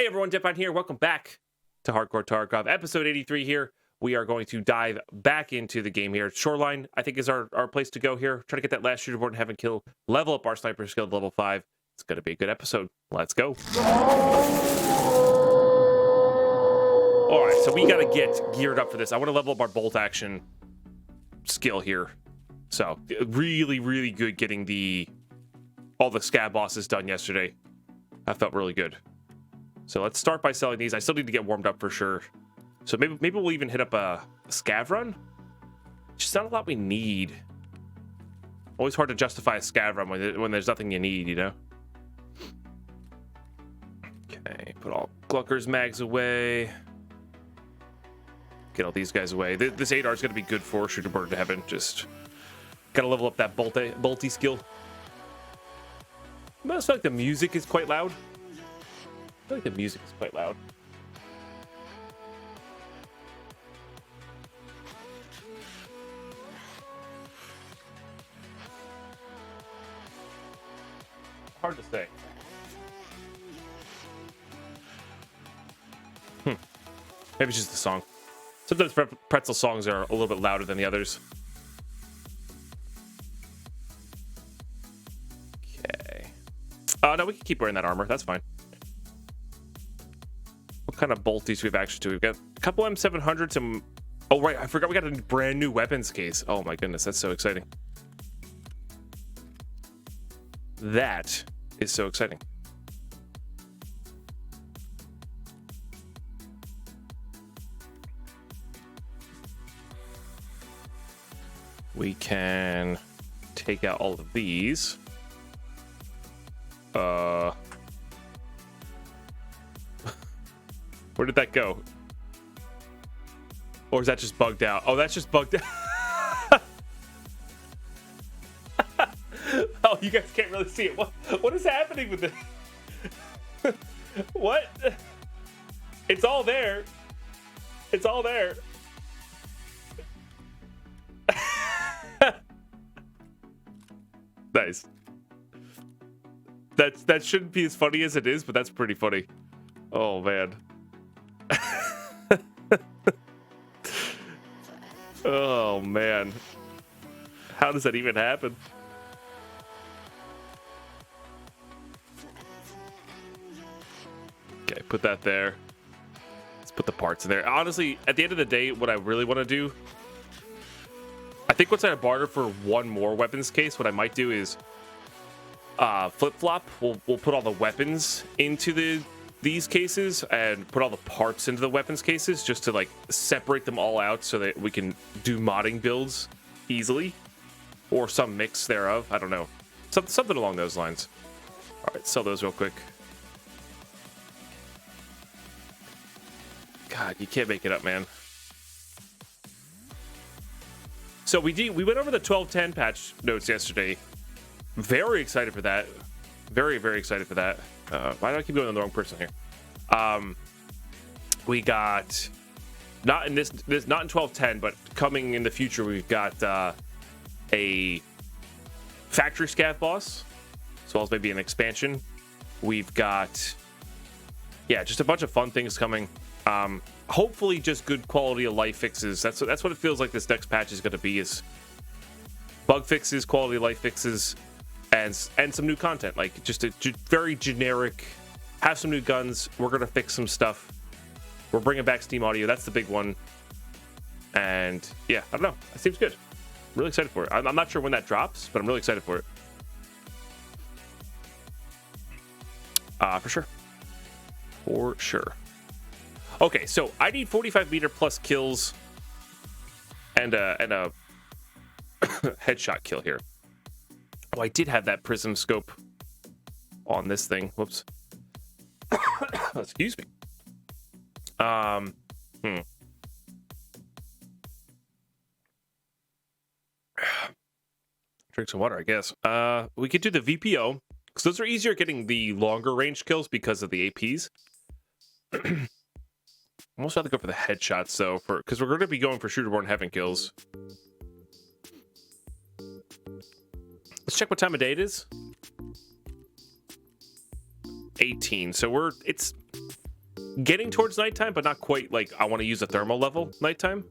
Hey everyone, Ep83 here. Welcome back to Hardcore Tarkov. Episode 83 here. We are going to dive back into the game here. Shoreline, I think, is our place to go here. Try to get that last shooter board and have him kill. Level up our sniper skill to level 5. It's going to be a good episode. Let's go. Alright, so we got to get geared up for this. I want to level up our bolt action skill here. So, really good getting all the scab bosses done yesterday. That felt really good. So let's start by selling these. I still need to get warmed up for sure. So maybe we'll even hit up a scav run. Just not a lot we need. Always hard to justify a scav run when there's nothing you need, you know? Okay, put all Glucker's mags away. Get all these guys away. This 8R is going to be good for shooter bird to heaven. Just gotta level up that bolty skill. I feel like the music is quite loud. I feel like the music is quite loud. Hard to say. Maybe it's just the song. Sometimes pretzel songs are a little bit louder than the others. Okay. No, we can keep wearing that armor. That's fine. What kind of bolties do we have access to? We've got a couple M700s and... Oh, right. I forgot we got a brand new weapons case. Oh, my goodness. That's so exciting. That is so exciting. We can take out all of these. Where did that go? Or is that just bugged out? Oh, that's just bugged out. Oh, you guys can't really see it. What is happening with it? What? It's all there. It's all there. Nice. That shouldn't be as funny as it is, but that's pretty funny. Oh man. Oh man. How does that even happen? Okay, put that there. Let's put the parts in there. Honestly, at the end of the day, what I really want to do, I think once I barter for one more weapons case, what I might do is flip-flop. We'll put all the weapons into these cases and put all the parts into the weapons cases just to like separate them all out so that we can do modding builds easily, or some mix thereof. I don't know, something along those lines. All right, sell those real quick. God, you can't make it up, man. So we went over the 12.10 patch notes yesterday. Very excited for that. Very excited for that. Why do I keep going on the wrong person here? We got not in this not in 12.10, but coming in the future, we've got a factory scav boss, as well as maybe an expansion. We've got just a bunch of fun things coming. Hopefully just good quality of life fixes. That's what it feels like this next patch is going to be, is bug fixes, quality of life fixes, and some new content, like just a very generic, have some new guns, we're going to fix some stuff, we're bringing back Steam audio, that's the big one. And yeah, I don't know, that seems good. Really excited for it. I'm not sure when that drops, but I'm really excited for it. For sure. Okay, so I need 45 meter plus kills and a headshot kill here. Oh, I did have that prism scope on this thing. Whoops. Excuse me. Drink some water, I guess. We could do the VPO, because those are easier getting the longer range kills because of the APs. I'm also have to go for the headshots, though, because we're going to be going for shooterborn heaven kills. Let's check what time of day it is. 18. So it's getting towards nighttime, but not quite like I want to use a thermal level nighttime.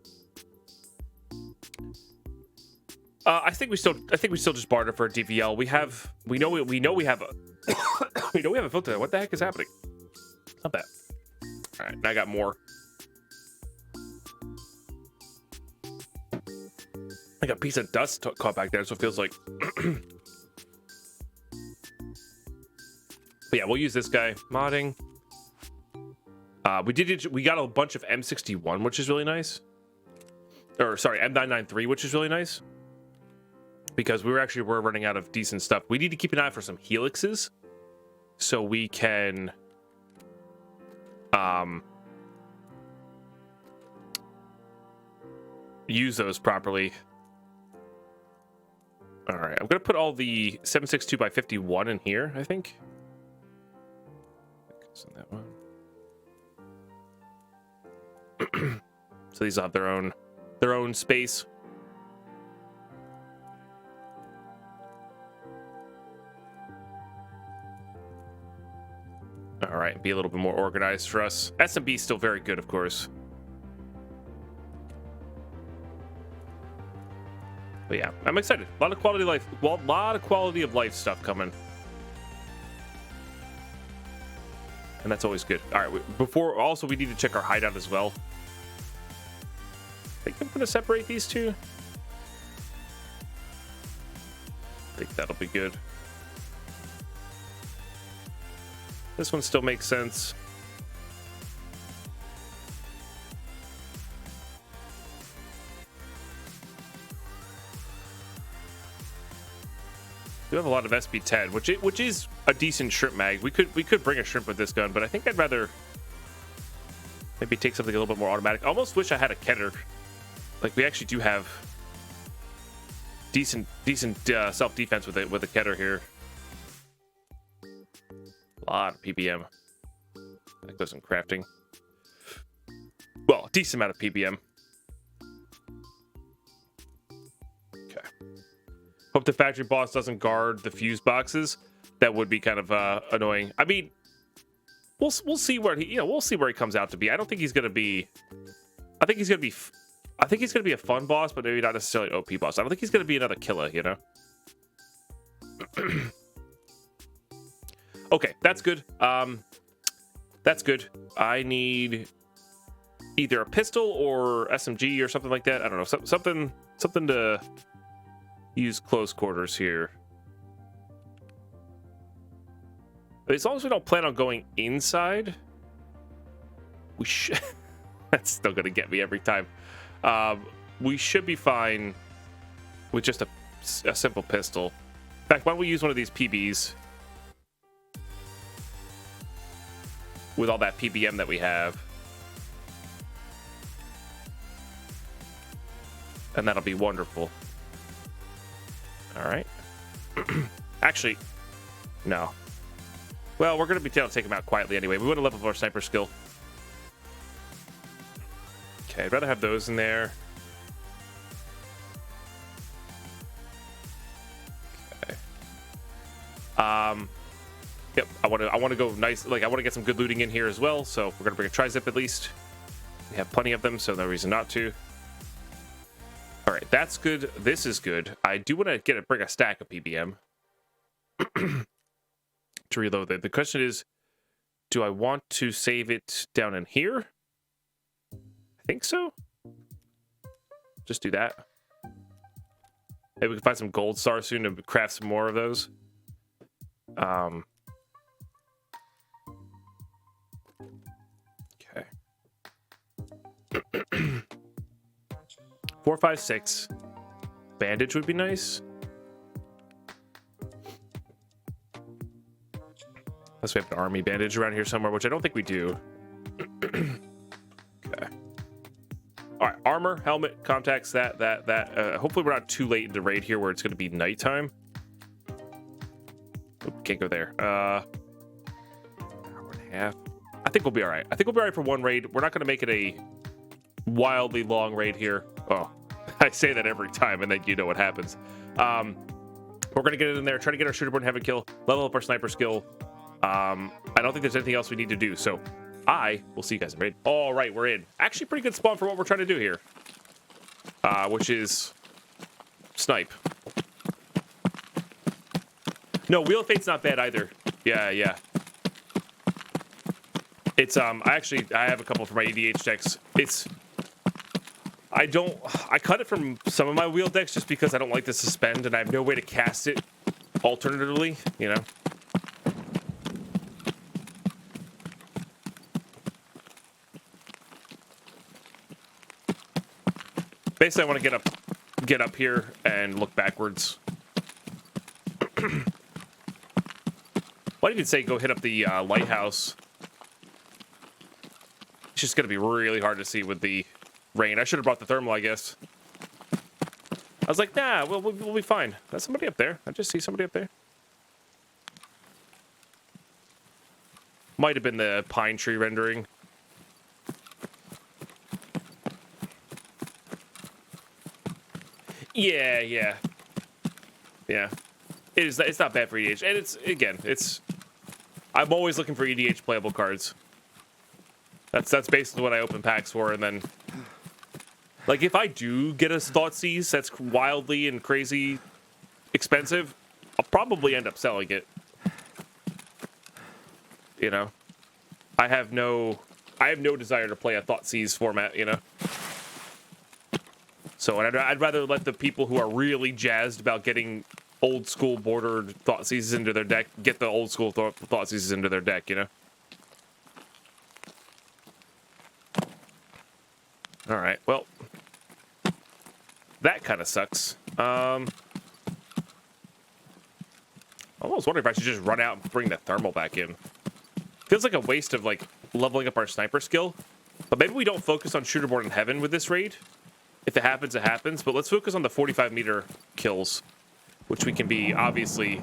I think we still just barter for a DVL. We know we have a we know we have a filter. What the heck is happening? Not bad. All right, I got more. I got a piece of dust caught back there, so it feels like. But yeah, we'll use this guy. Modding. We got a bunch of M61, which is really nice. Or sorry, M993, which is really nice. Because we're running out of decent stuff. We need to keep an eye out for some helixes, so we can use those properly. All right, I'm gonna put all the 7.62x51 in here. I think. In that one. So these will have their own space. All right, be a little bit more organized for us. SMB is still very good, of course. But yeah, I'm excited. A lot of quality of life stuff coming. And that's always good. All right, we need to check our hideout as well. I think I'm going to separate these two. I think that'll be good. This one still makes sense. We have a lot of SB10, which is a decent shrimp mag. We could bring a shrimp with this gun, but I think I'd rather maybe take something a little bit more automatic. I almost wish I had a Keter. Like, we actually do have decent self defense with a Keter here. A lot of PBM. That goes in crafting. Well, a decent amount of PBM. Okay. Hope the factory boss doesn't guard the fuse boxes. That would be kind of annoying. I mean, we'll see where we'll see where he comes out to be. I don't think he's gonna be. I think he's gonna be a fun boss, but maybe not necessarily OP boss. I don't think he's gonna be another killer. You know. Okay, that's good. That's good. I need either a pistol or SMG or something like that. I don't know. Something to use close quarters here. But as long as we don't plan on going inside, we should. That's still gonna get me every time. We should be fine with just a simple pistol. In fact, why don't we use one of these PBs? With all that PBM that we have. And that'll be wonderful. All right. Actually, no. Well, we're going to be able to take him out quietly anyway. We want to level up our sniper skill. Okay, I'd rather have those in there. Okay. Yep, I want to go nice. Like, I want to get some good looting in here as well. So we're gonna bring a tri-zip at least. We have plenty of them, so no reason not to. All right, that's good. This is good. I do want to bring a stack of PBM to reload it. The question is, do I want to save it down in here? I think so. Just do that. Maybe we can find some gold stars soon to craft some more of those. 4, 5, 6. Bandage would be nice. Unless we have an army bandage around here somewhere, which I don't think we do. Okay. All right, armor, helmet, contacts, that. Hopefully we're not too late into raid here where it's going to be nighttime. Oop, can't go there. Hour and a half. I think we'll be all right. I think we'll be all right for one raid. We're not going to make it a wildly long raid here. Oh, I say that every time, and then you know what happens. We're going to get it in there, try to get our shooter born heaven kill, level up our sniper skill. I don't think there's anything else we need to do, so I will see you guys in raid. All right, we're in. Actually, pretty good spawn for what we're trying to do here. Which is snipe. No, Wheel of Fate's not bad either. Yeah. It's I have a couple for my EDH decks. I cut it from some of my wheel decks just because I don't like to suspend and I have no way to cast it alternatively, you know. Basically, I want to get up here and look backwards. Might even say go hit up the lighthouse. It's just gonna be really hard to see with the rain. I should have brought the thermal, I guess. I was like, nah, we'll be fine. There's somebody up there. I just see somebody up there. Might have been the pine tree rendering. Yeah. It's not bad for EDH, and I'm always looking for EDH playable cards. That's basically what I open packs for, and then, like, if I do get a Thoughtseize that's wildly and crazy expensive, I'll probably end up selling it. You know, I have no desire to play a Thoughtseize format. You know. So I'd rather let the people who are really jazzed about getting old school bordered Thoughtseizes into their deck get the old school Thoughtseizes into their deck, you know? Alright, well. That kind of sucks. I almost wonder if I should just run out and bring the thermal back in. Feels like a waste of, like, leveling up our sniper skill. But maybe we don't focus on Shooterborn in Heaven with this raid. If it happens, it happens. But let's focus on the 45-meter kills, which we can be, obviously,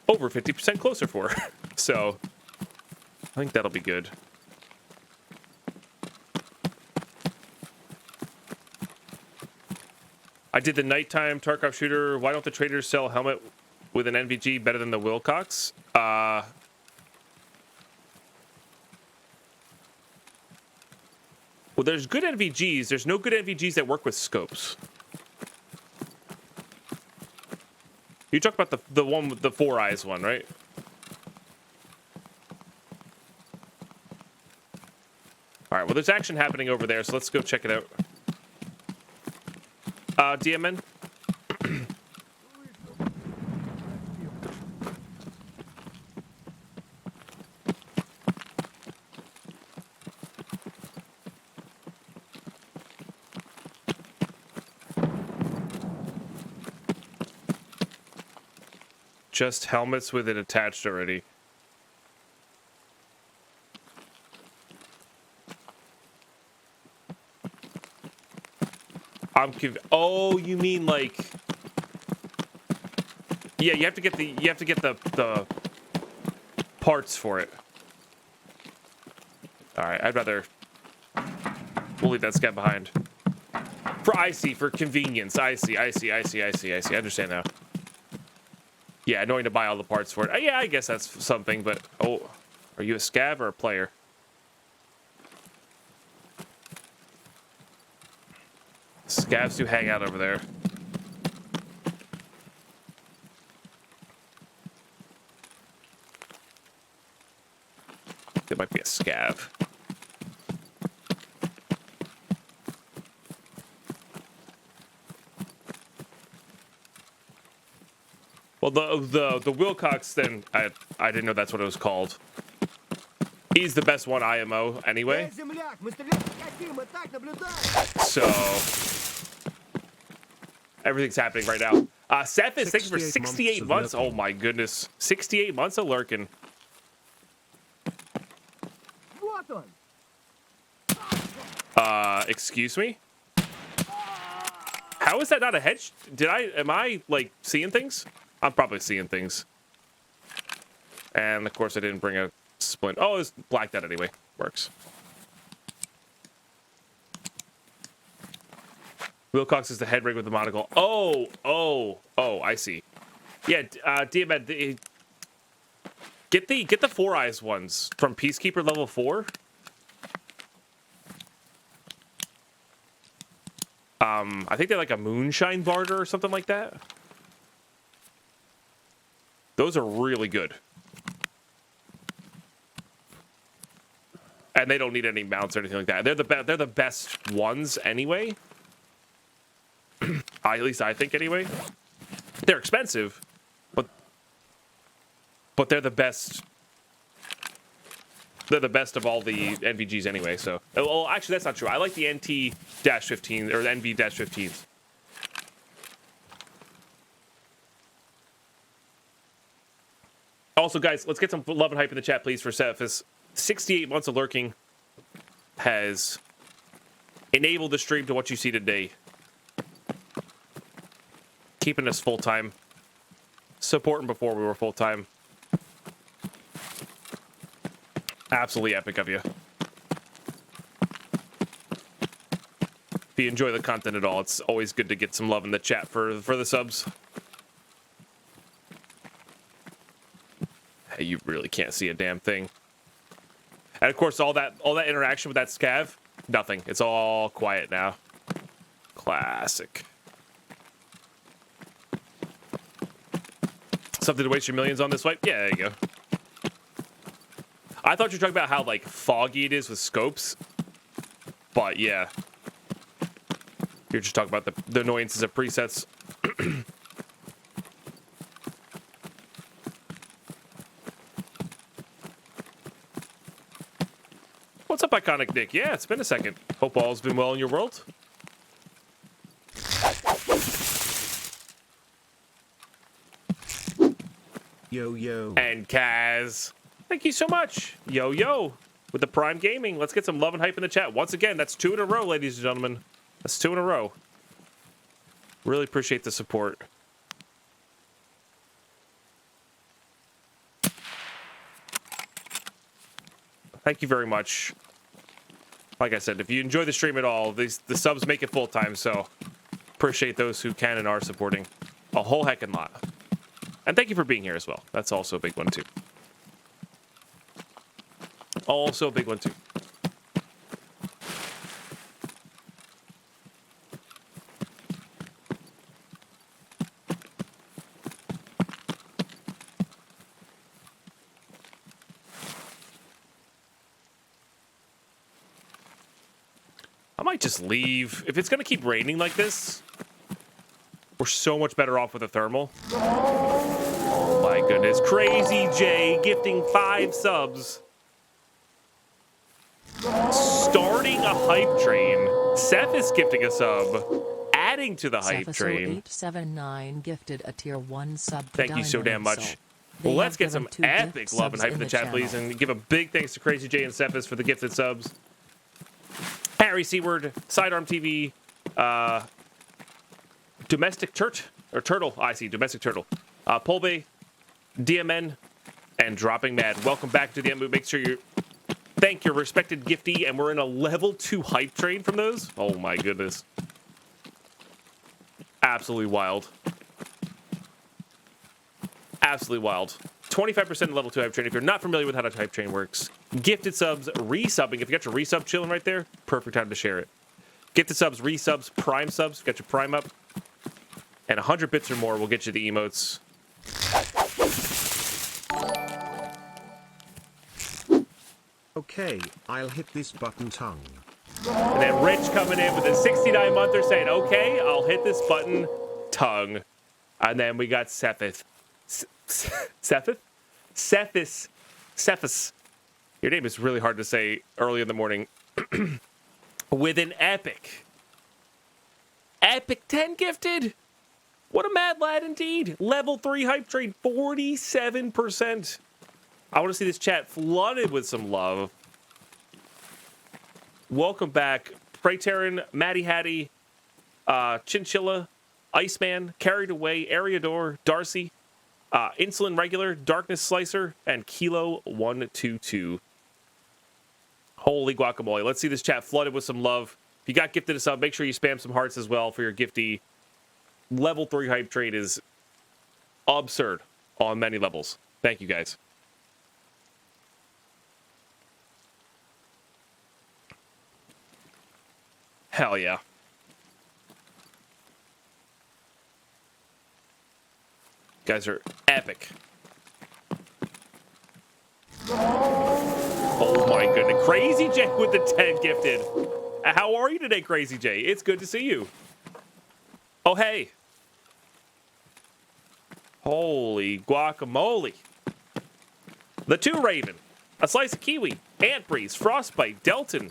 over 50% closer for. So, I think that'll be good. I did the nighttime Tarkov shooter. Why don't the traders sell a helmet with an NVG better than the Wilcox? Well, there's good NVGs. There's no good NVGs that work with scopes. You talk about the one with the 4 eyes one, right? All right, well, there's action happening over there, so let's go check it out. DMN? Just helmets with it attached already. Oh, you mean like? Yeah, you have to get the parts for it. All right, we'll leave that scat behind. For convenience. I see. I understand now. Yeah, knowing to buy all the parts for it. Yeah, I guess that's something, but... Oh, are you a scav or a player? Scavs do hang out over there. It might be a scav. Well, the Wilcox, then, I didn't know that's what it was called. He's the best one IMO anyway. So, everything's happening right now. Cephas, thank you for 68 months. Oh my goodness. 68 months of lurking. Excuse me? How is that not a hedge? Am I, like, seeing things? I'm probably seeing things. And, of course, I didn't bring a splint. Oh, it's blacked out anyway. Works. Wilcox is the head rig with the monocle. Oh, I see. Yeah, Diabet, Get the Four Eyes ones from Peacekeeper level 4. I think they're like a Moonshine Barter or something like that. Those are really good. And they don't need any mounts or anything like that. They're the best ones anyway. At least I think anyway. They're expensive, but they're the best. They're the best of all the NVGs anyway. So, well, actually, that's not true. I like the NT-15 or the NV-15s. Also, guys, let's get some love and hype in the chat, please, for Cephas. 68 months of lurking has enabled the stream to what you see today. Keeping us full-time. Supporting before we were full-time. Absolutely epic of you. If you enjoy the content at all, it's always good to get some love in the chat for the subs. Hey, you really can't see a damn thing. And of course, all that interaction with that scav, nothing. It's all quiet now. Classic. Something to waste your millions on this fight? Yeah, there you go. I thought you were talking about how, like, foggy it is with scopes. But, yeah. You're just talking about the annoyances of presets. What's up, Iconic Nick? Yeah, it's been a second. Hope all's been well in your world. Yo, yo. And Kaz. Thank you so much. Yo, yo. With the Prime Gaming. Let's get some love and hype in the chat. Once again, that's 2 in a row, ladies and gentlemen. That's 2 in a row. Really appreciate the support. Thank you very much. Like I said, if you enjoy the stream at all, the subs make it full-time, so appreciate those who can and are supporting a whole heckin' lot. And thank you for being here as well. That's also a big one, too. Also a big one, too. I might just leave. If it's going to keep raining like this, we're so much better off with a thermal. My goodness. Crazy J gifting 5 subs. Starting a hype train. Seth is gifting a sub. Adding to the hype train. 879 gifted a tier 1 sub. Thank you so damn much. Well, let's get some epic love and hype in the chat, please. And give a big thanks to Crazy J and Cephas for the gifted subs. Harry Seaward, Sidearm TV, Domestic Turtle. I see, Domestic Turtle. Polbay, DMN, and Dropping Mad. Welcome back to the Emu. Make sure you thank your respected giftee, and we're in a level 2 hype train from those. Oh my goodness. Absolutely wild. Absolutely wild. 25% level 2 hype train. If you're not familiar with how the hype train works, gifted subs, resubbing. If you got your resub chilling right there, perfect time to share it. Gifted subs, resubs, prime subs. Got your prime up. And 100 bits or more will get you the emotes. Okay, I'll hit this button tongue. And then Rich coming in with a 69-monther saying, okay, I'll hit this button tongue. And then we got Cephas. Cephas. Your name is really hard to say early in the morning. With an epic 10 gifted. What a mad lad indeed. Level 3 hype train, 47%. I want to see this chat flooded with some love. Welcome back. Prayterin, Matty Hattie, Chinchilla, Iceman, Carried Away, Ariador, Darcy, Insulin Regular, Darkness Slicer, and Kilo 122. Holy guacamole. Let's see this chat flooded with some love. If you got gifted a sub, make sure you spam some hearts as well for your giftee. Level 3 hype trade is absurd on many levels. Thank you, guys. Hell yeah. Guys are epic. Oh my goodness. Crazy J with the 10 gifted. How are you today, Crazy J? It's good to see you. Oh, hey. Holy guacamole. The 2 Raven. A slice of kiwi. Ant Breeze. Frostbite. Delton.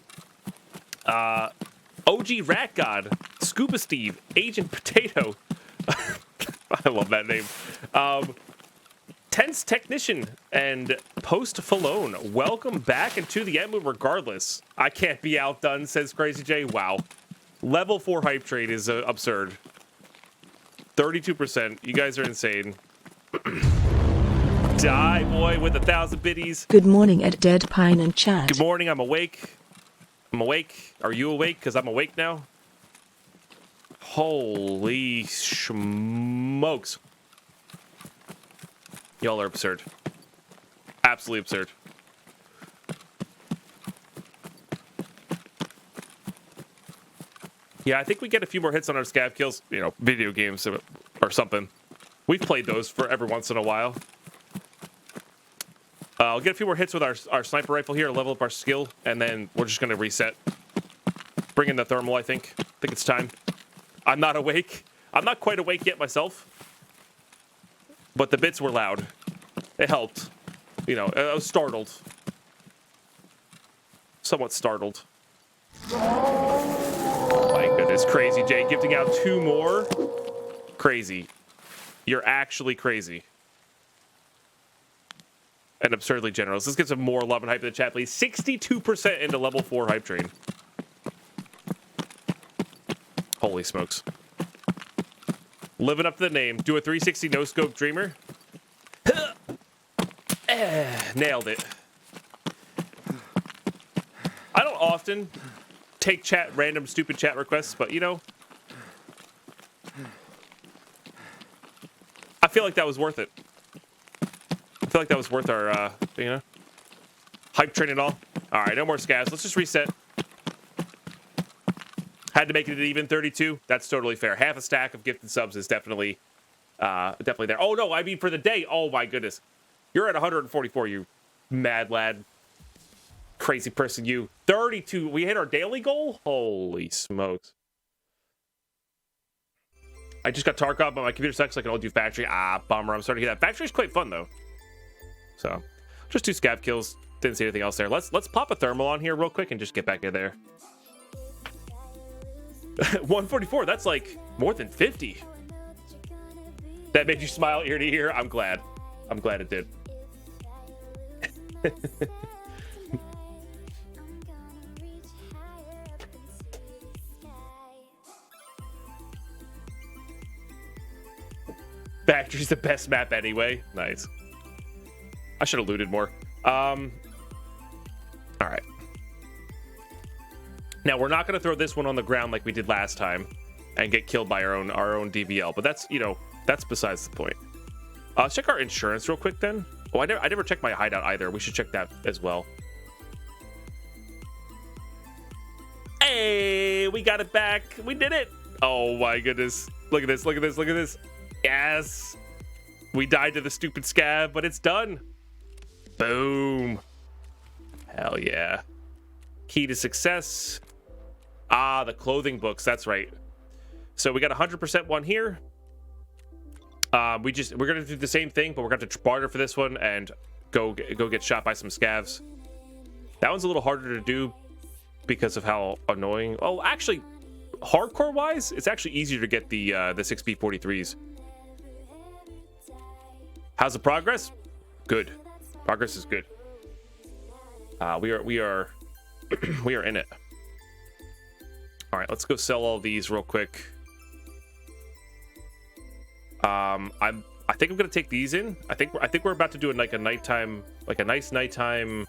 OG Rat God. Scuba Steve. Agent Potato. I love that name. Tense Technician and Post Falone. Welcome back into the Emu regardless. I can't be outdone, says Crazy J. Wow. Level 4 hype trade is absurd. 32%. You guys are insane. Die boy with 1,000 biddies. Good morning at Dead Pine and Chat. Good morning. I'm awake. I'm awake. Are you awake? Because I'm awake now. Holy smokes. Y'all are absurd. Absolutely absurd. Yeah, I think we get a few more hits on our scav kills. You know, video games or something. We've played those for every once in a while. I'll get a few more hits with our sniper rifle here, level up our skill, and then we're just going to reset. Bring in the thermal, I think. I think it's time. I'm not awake. I'm not quite awake yet myself. But the bits were loud. It helped. You know, I was startled. Somewhat startled. Oh my goodness, Crazy J gifting out 2 more. Crazy. You're actually crazy. And absurdly generous. Let's get some more love and hype in the chat, please. 62% into level 4 hype train. Holy smokes. Living up to the name. Do a 360 no-scope dreamer. Nailed it. I don't often take random stupid chat requests, but you know, I feel like that was worth it. I feel like that was worth our, you know, hype train and all. All right, no more scavs. Let's just reset. Had to make it even 32. That's totally fair. Half a stack of gifted subs is definitely there. Oh no, I mean for the day. Oh my goodness, you're at 144. You mad lad, crazy person. You 32. We hit our daily goal. Holy smokes! I just got Tarkov, but my computer sucks. So I can only do factory. Ah, bummer. I'm starting to hear that. Factory's quite fun though. So just 2 scav kills. Didn't see anything else there. Let's pop a thermal on here real quick and just get back in there. 144, that's like more than 50. That made you smile ear to ear. I'm glad. I'm glad it did. Factory's the best map anyway. Nice. I should have looted more. All right. Now, we're not going to throw this one on the ground like we did last time and get killed by our own DVL, but that's, you know, that's besides the point. Let's check our insurance real quick then. Oh, I never checked my hideout either. We should check that as well. Hey, we got it back. We did it. Oh my goodness. Look at this. Look at this. Look at this. Yes. We died to the stupid scav, but it's done. Boom. Hell yeah. Key to success. Ah, the clothing books. That's right. So we got 100% one here. We're gonna do the same thing, but we're gonna have to barter for this one and go get shot by some scavs. That one's a little harder to do because of how annoying. Oh, actually, hardcore wise, it's actually easier to get the 6B43s. How's the progress? Good. Progress is good. We are we are in it. All right, let's go sell all these real quick. I think I'm gonna take these in. I think we're about to do like a nighttime, like a nice nighttime,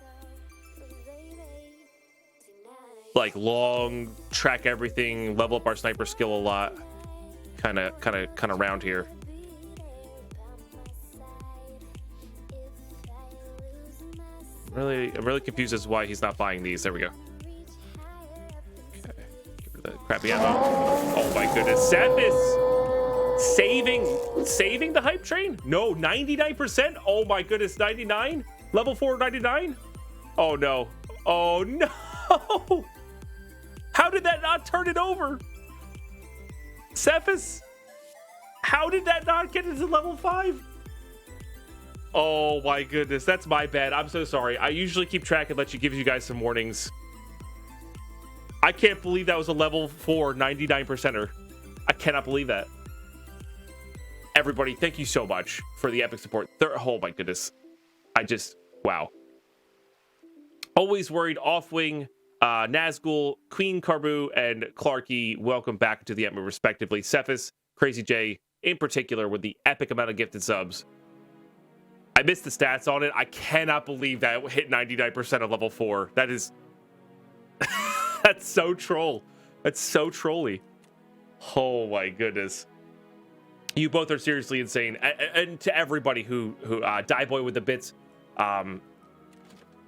like long track everything, level up our sniper skill a lot, kind of round here. I'm really confused as to why he's not buying these. There we go. Okay, get rid of crappy ammo. Oh my goodness. Cephas saving the hype train? No, 99%? Oh my goodness, 99? Level 4, 99? Oh no. Oh no. How did that not turn it over? Cephas, how did that not get into level 5? Oh my goodness, that's my bad. I'm so sorry. I usually keep track and give you guys some warnings. I can't believe that was a level 4 99%er. I cannot believe that. Everybody, thank you so much for the epic support. Oh my goodness. Wow. Always worried, Offwing, Nazgul, Queen Carbu, and Clarky, welcome back to the Ep83 respectively. Cephas, Crazy J, in particular, with the epic amount of gifted subs. I missed the stats on it. I cannot believe that it hit 99% of level 4. That is... That's so troll. That's so trolly. Oh my goodness. You both are seriously insane. And to everybody who Die Boy with the bits,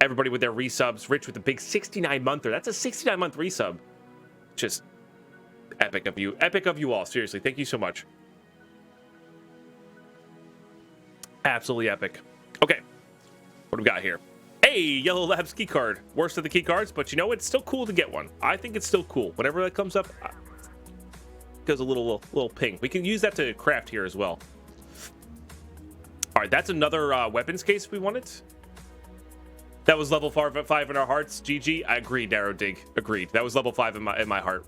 everybody with their resubs, Rich with the big 69-monther. That's a 69-month resub. Just epic of you. Epic of you all. Seriously, thank you so much. Absolutely epic. Okay, what do we got here? Hey, Yellow Labs key card. Worst of the key cards, but you know, it's still cool to get one. I think it's still cool. Whenever that comes up, goes a little ping. We can use that to craft here as well. All right, that's another weapons case if we want it. That was level 5 in our hearts. GG. I agree, Darrow Dig. Agreed. That was level 5 in my heart.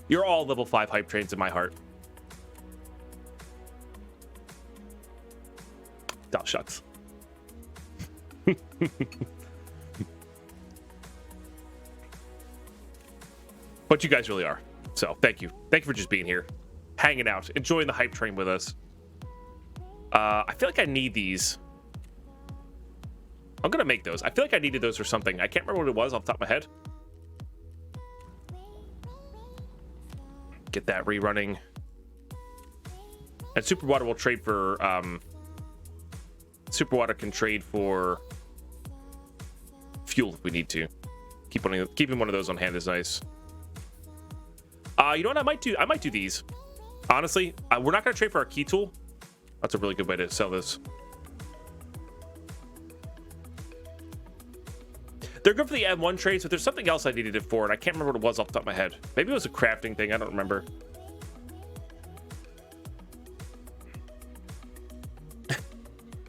You're all level 5 hype trains in my heart. Oh, shucks. But you guys really are. So thank you. Thank you for just being here, hanging out, enjoying the hype train with us. I feel like I need these. I'm gonna make those. I feel like I needed those for something. I can't remember what it was off the top of my head. Get that rerunning. And Super Water will trade for Super Water can trade for fuel if we need to. Keeping one of those on hand is nice. You know what I might do? I might do these. Honestly, we're not going to trade for our key tool. That's a really good way to sell this. They're good for the M1 trades, but there's something else I needed it for, and I can't remember what it was off the top of my head. Maybe it was a crafting thing. I don't remember.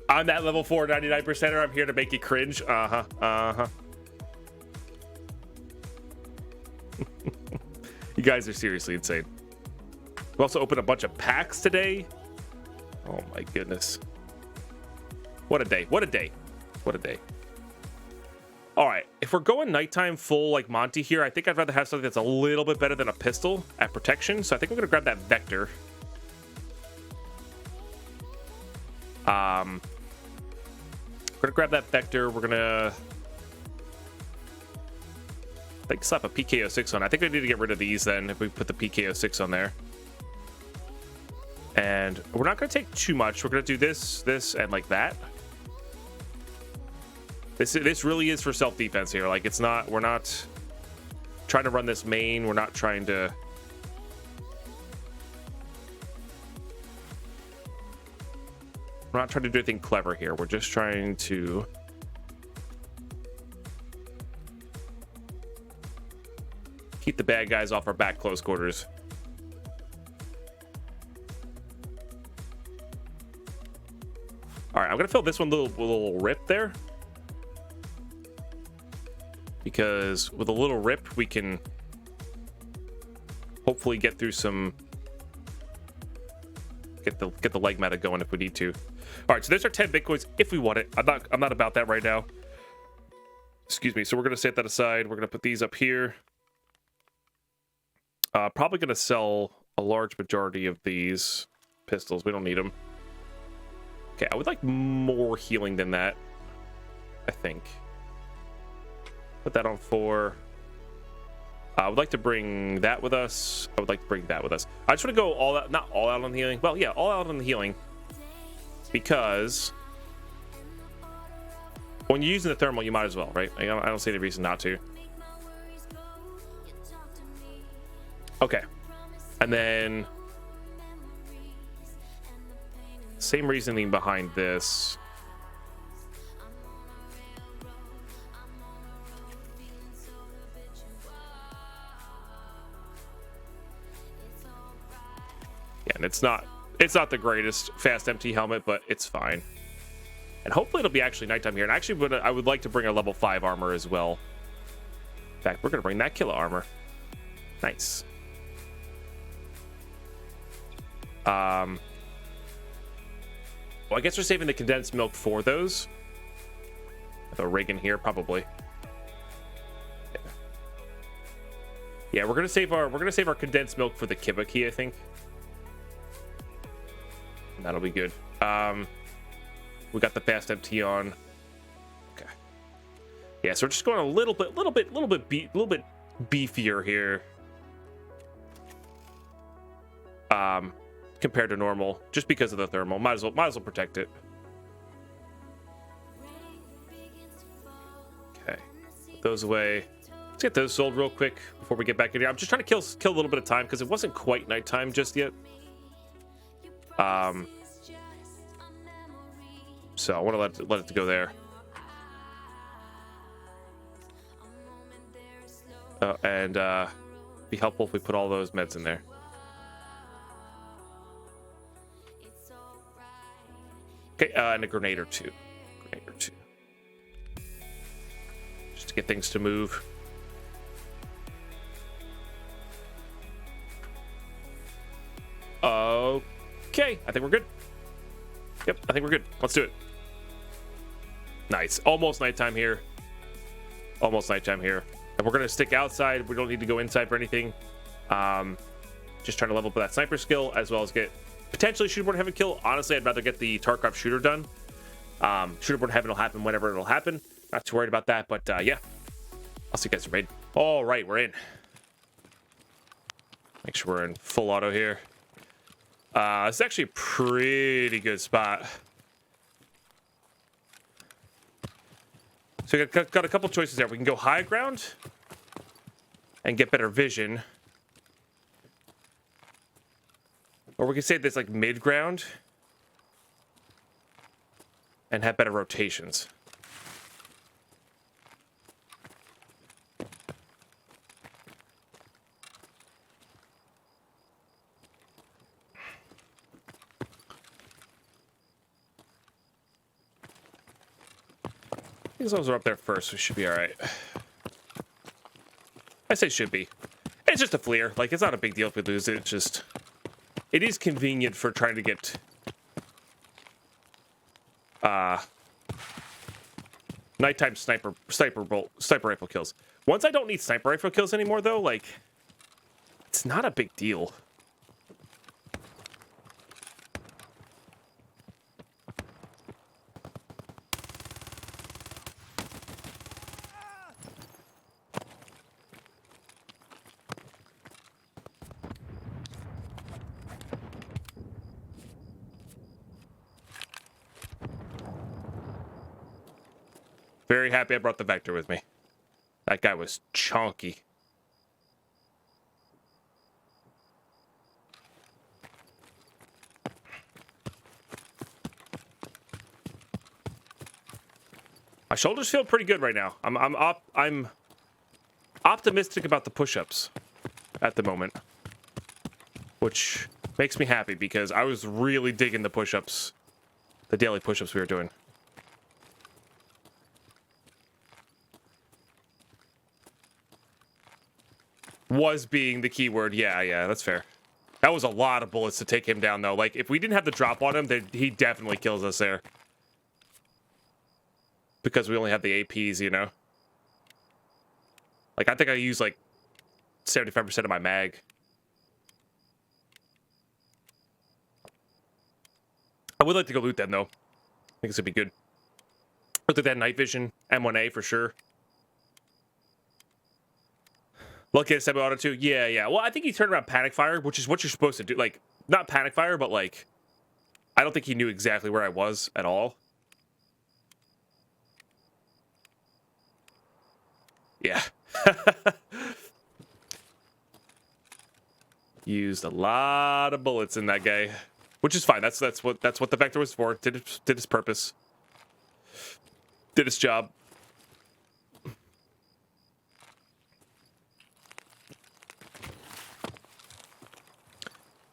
I'm that level 4 99%er. I'm here to make you cringe. You guys are seriously insane. We also opened a bunch of packs today. Oh my goodness. What a day. What a day. What a day. All right. If we're going nighttime full like Monty here, I think I'd rather have something that's a little bit better than a pistol at protection. So I think I'm going to grab that Vector. We're going to grab that Vector. We're going to... I think slap a PKO6 on. I think I need to get rid of these then if we put the PKO6 on there. And we're not going to take too much. We're going to do this, and like that. This really is for self-defense here. Like, it's not... We're not trying to run this main. We're not trying to... We're not trying to do anything clever here. We're just trying to... keep the bad guys off our back close quarters. All right, I'm gonna fill this one little rip there, because with a little rip we can hopefully get through some, get the leg meta going if we need to. All right, so there's our 10 bitcoins if we want it. I'm not about that right now. Excuse me. So we're gonna set that aside. We're gonna put these up here. Probably going to sell a large majority of these pistols. We don't need them. Okay, I would like more healing than that, I think. Put that on 4. I would like to bring that with us. I would like to bring that with us. I just want to go all out, not all out on the healing. Well, yeah, all out on the healing. Because when you're using the thermal, you might as well, right? I don't see any reason not to. Okay. And then same reasoning behind this. Yeah, and it's not the greatest fast empty helmet, but it's fine. And hopefully it'll be actually nighttime here. And actually, I would like to bring a level 5 armor as well. In fact, we're going to bring that killer armor. Nice. Well, I guess we're saving the condensed milk for those. With a rig in here, probably. Yeah, we're gonna save our condensed milk for the Kiba key, I think. That'll be good. We got the fast MT on. Okay. Yeah, so we're just going a little bit beefier here. Compared to normal, just because of the thermal. Might as well protect it. Okay. Put those away. Let's get those sold real quick before we get back in here. I'm just trying to kill a little bit of time because it wasn't quite nighttime just yet. So I want to let it go there. And be helpful if we put all those meds in there. Okay, and a grenade or two. Just to get things to move. Okay, I think we're good. Yep, I think we're good. Let's do it. Nice. Almost nighttime here. And we're going to stick outside. We don't need to go inside for anything. Just trying to level up that sniper skill, as well as get potentially shooterborn heaven kill. Honestly, I'd rather get the Tarkov shooter done. Shooterborn heaven will happen whenever it'll happen. Not too worried about that, but yeah. I'll see you guys in raid. All right, we're in. Make sure we're in full auto here. It's actually a pretty good spot. So we got a couple choices there. We can go high ground and get better vision. Or we can say this like mid ground and have better rotations. These ones are up there first, so we should be all right. I say should be. It's just a fleer. Like, it's not a big deal if we lose it. It's just... It is convenient for trying to get... nighttime sniper rifle kills. Once I don't need sniper rifle kills anymore, though, like... It's not a big deal. Very happy I brought the Vector with me. That guy was chunky. My shoulders feel pretty good right now. I'm optimistic about the push-ups at the moment, which makes me happy because I was really digging the push-ups, the daily push-ups we were doing. Was being the keyword. Yeah, that's fair. That was a lot of bullets to take him down, though. Like, if we didn't have the drop on him, then he definitely kills us there. Because we only have the APs, you know? Like, I think I used, like, 75% of my mag. I would like to go loot them, though. I think this would be good. Look at that night vision. M1A for sure. Lucky at semi-auto too. Yeah. Well, I think he turned around panic fire, which is what you're supposed to do. Like, not panic fire, but like, I don't think he knew exactly where I was at all. Yeah. Used a lot of bullets in that guy, which is fine. That's what the Vector was for. Did its purpose. Did its job.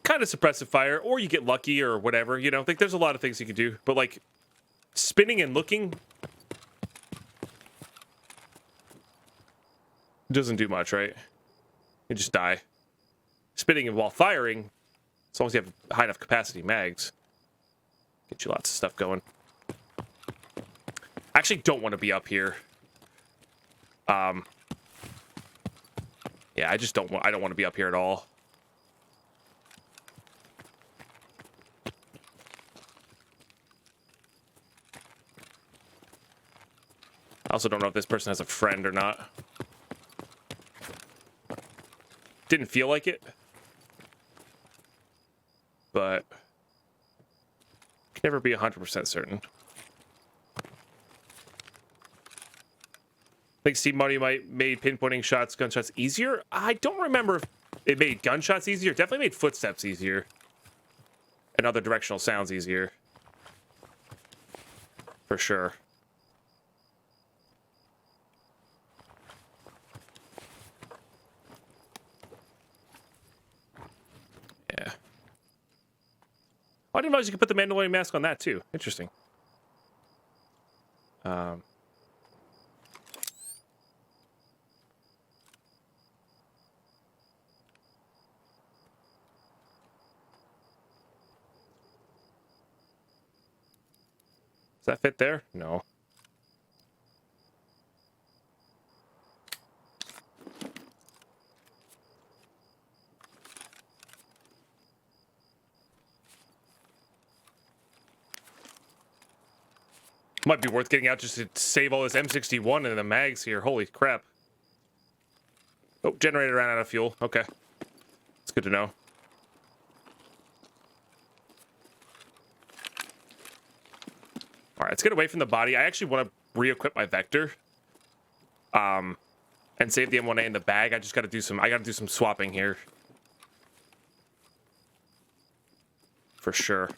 Kind of suppressive fire, or you get lucky, or whatever. You know, like there's a lot of things you can do, but like spinning and looking doesn't do much, right? You just die. Spinning while firing, as long as you have high enough capacity mags, get you lots of stuff going. I actually don't want to be up here. Yeah, I just don't want. I don't want to be up here at all. I also don't know if this person has a friend or not. Didn't feel like it. But can never be 100% certain. I think Steve Money made pinpointing shots, gunshots easier. I don't remember if it made gunshots easier. It definitely made footsteps easier. And other directional sounds easier. For sure. Yeah. I didn't realize you could put the Mandalorian mask on that too. Interesting. Does that fit there? No. Might be worth getting out just to save all this M61 and the mags here. Holy crap. Oh, generator ran out of fuel. Okay. It's good to know. Alright, let's get away from the body. I actually want to re-equip my Vector. And save the M1A in the bag. I just gotta do some swapping here. For sure.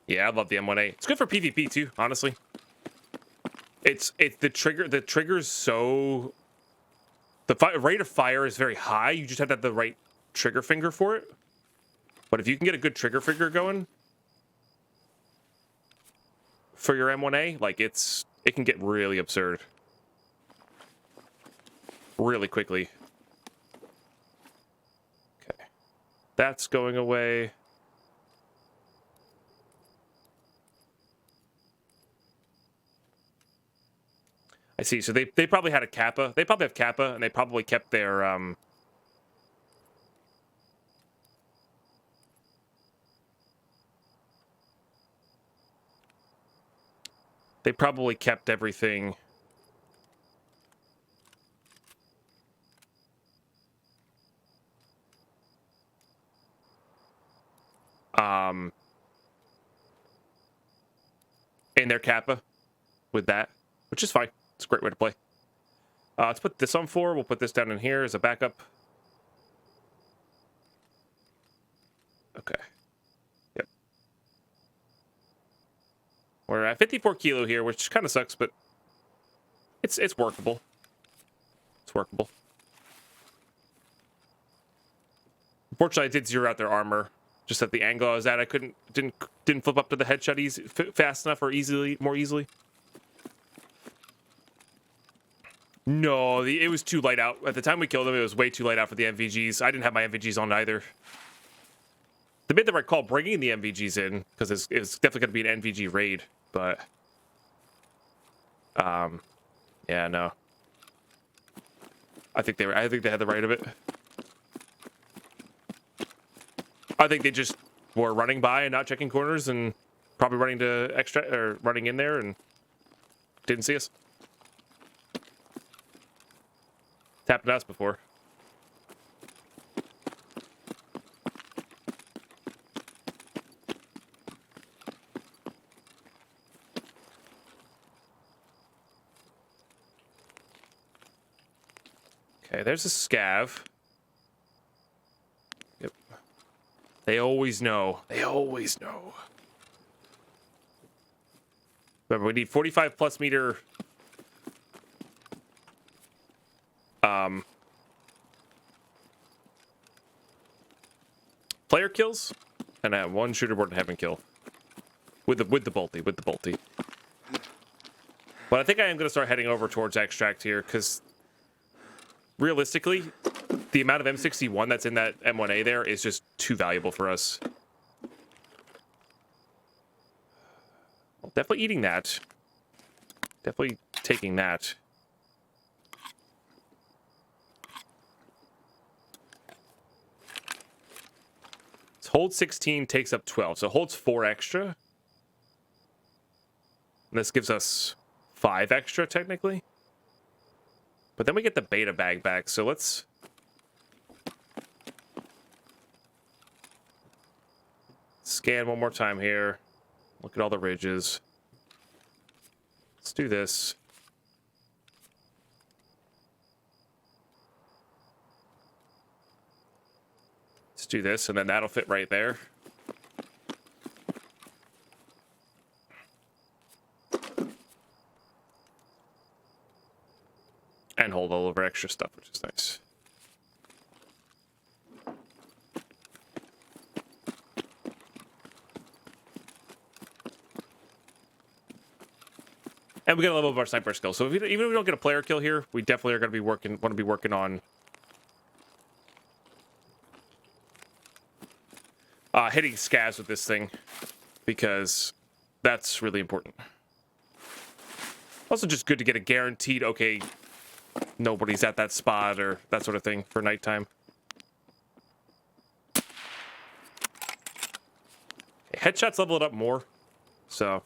Yeah, I love the M1A. It's good for PvP too, honestly. It's the trigger's so rate of fire is very high. You just have to have the right trigger finger for it. But if you can get a good trigger finger going for your M1A, like it can get really absurd really quickly. Okay. That's going away. I see. So they probably had a Kappa. They probably have Kappa, and they probably kept their they probably kept everything in their Kappa with that, which is fine. It's a great way to play. Let's put this on 4. We'll put this down in here as a backup. Okay. Yep. We're at 54 kilo here, which kind of sucks, but it's workable. It's workable. Unfortunately, I did zero out their armor. Just at the angle I was at, I didn't flip up to the headshot fast enough or more easily. No, it was too light out. At the time we killed him, it was way too light out for the MVGs. I didn't have my MVGs on either. They made the right call bringing the MVGs in, because it's definitely going to be an NVG raid, but... yeah, no. I think they had the right of it. I think they just were running by and not checking corners and probably running in there and didn't see us. It's happened to us before. Okay, there's a scav. Yep. They always know. They always know. Remember, we need 45 plus meter player kills and one shooter board and heaven kill with the bolty. But I think I am going to start heading over towards extract here because realistically, the amount of M61 that's in that M1A there is just too valuable for us. Well, definitely eating that. Definitely taking that. So hold 16 takes up 12, so holds 4 extra. And this gives us 5 extra, technically. But then we get the beta bag back, so let's... scan one more time here. Look at all the ridges. Let's do this. Let's do this, and then that'll fit right there. And hold all over extra stuff, which is nice. And we got a level of our sniper skill. So if even if we don't get a player kill here, we definitely are going to be want to be working on hitting scavs with this thing, because that's really important. Also just good to get a guaranteed, okay, nobody's at that spot or that sort of thing for nighttime. Headshots level it up more, so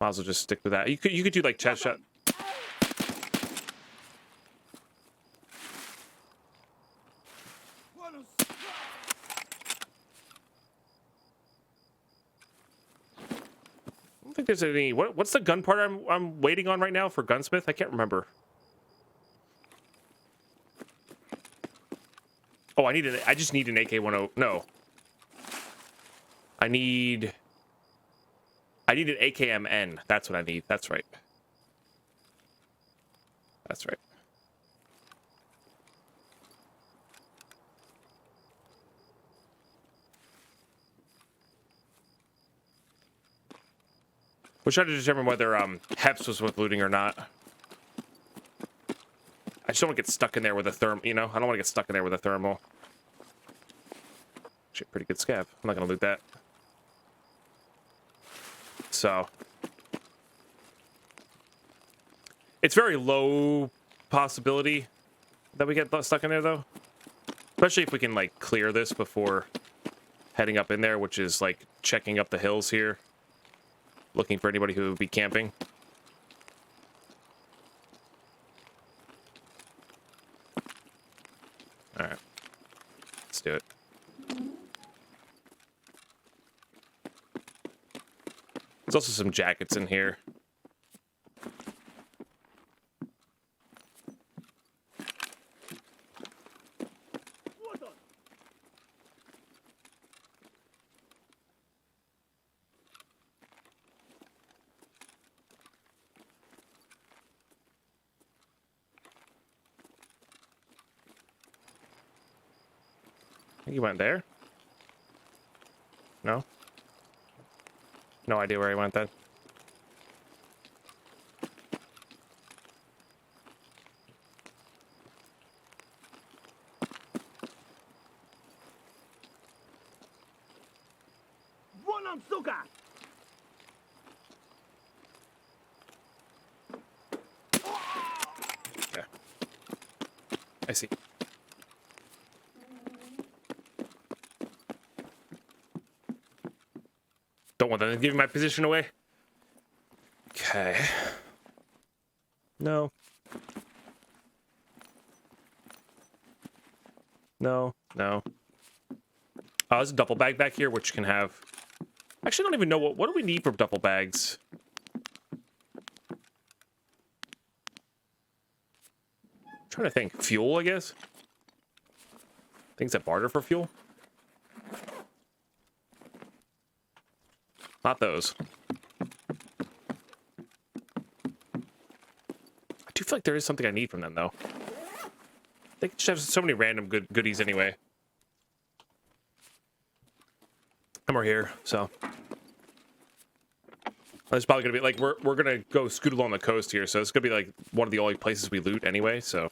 might as well just stick with that. You could do like chest shot. I don't think there's any. What's the gun part I'm waiting on right now for gunsmith? I can't remember. Oh, I just need an AK-10. No. I need an AKMN. That's what I need. That's right. That's right. We're trying to determine whether Heps was worth looting or not. I just don't want to get stuck in there with a thermal, you know? I don't want to get stuck in there with a thermal. Actually, pretty good scav. I'm not going to loot that. So. It's very low possibility that we get stuck in there, though. Especially if we can, like, clear this before heading up in there, which is, like, checking up the hills here. Looking for anybody who would be camping. Alright. Let's do it. There's also some jackets in here. I think he went there. No? No idea where he went then. Yeah. I see. Don't want them to give my position away. Okay. No. No. No. Oh, there's a duffel bag back here, which can have... Actually, I don't even know what do we need for duffel bags? trying to think. Fuel, I guess. Things that barter for fuel. Not those. I do feel like there is something I need from them, though. They just have so many random goodies anyway. And we're here, so. It's probably gonna be like we're gonna go scoot along the coast here, so it's gonna be like one of the only places we loot anyway. So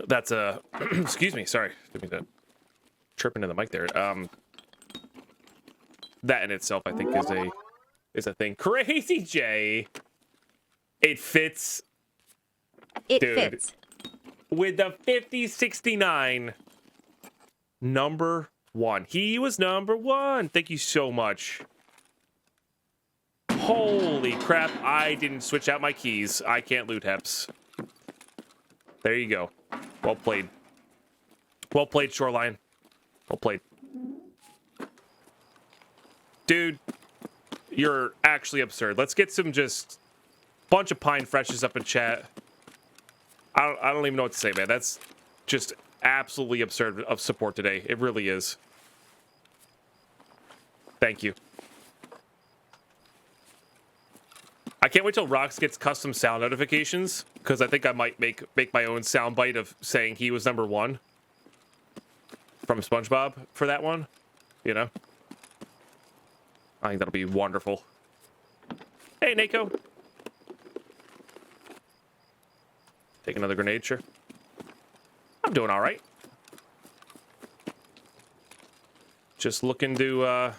that's excuse me, sorry, didn't mean to chirp into the mic there. That in itself, I think, is a thing. Crazy J, it fits. It Dude, fits. with the 5069, number 1. He was number 1. Thank you so much. Holy crap, I didn't switch out my keys. I can't loot Heps. There you go. Well played. Well played, Shoreline. Well played. Dude, you're actually absurd. Let's get some just bunch of pine freshes up in chat. I don't even know what to say, man. That's just absolutely absurd of support today. It really is. Thank you. I can't wait till Rox gets custom sound notifications, because I think I might make my own soundbite of saying he was number 1 from SpongeBob for that one. You know? I think that'll be wonderful. Hey, Nako. Take another grenade, sure. I'm doing all right. Just looking to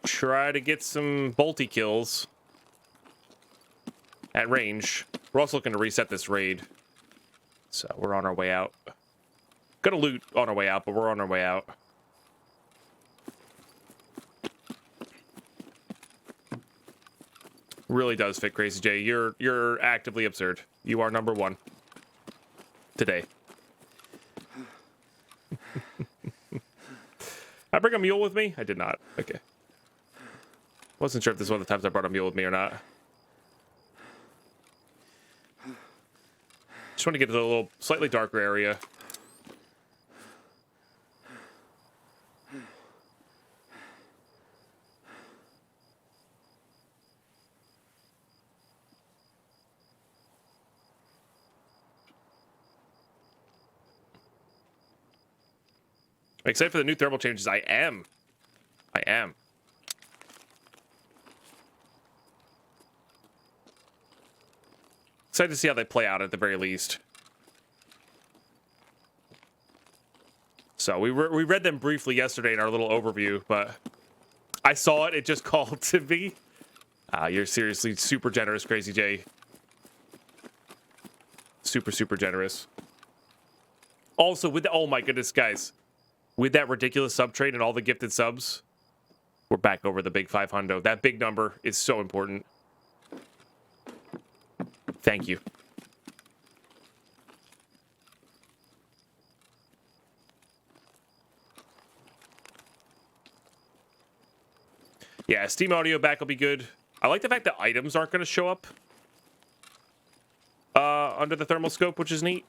try to get some bolty kills at range. We're also looking to reset this raid, so we're on our way out. Gonna loot on our way out, but we're on our way out. Really does fit, Crazy J. You're actively absurd. You are number 1 today. I bring a mule with me? I did not. Okay. Wasn't sure if this was one of the times I brought a mule with me or not. Just want to get to a little slightly darker area. Excited for the new thermal changes. I am. Excited to see how they play out at the very least. So we read them briefly yesterday in our little overview, but I saw it. It just called to me. You're seriously super generous, Crazy J. Super, super generous. Also, with the, oh my goodness, guys. With that ridiculous sub trade and all the gifted subs, we're back over the big 500. That big number is so important. Thank you. Yeah, Steam audio back will be good. I like the fact that items aren't going to show up under the thermal scope, which is neat.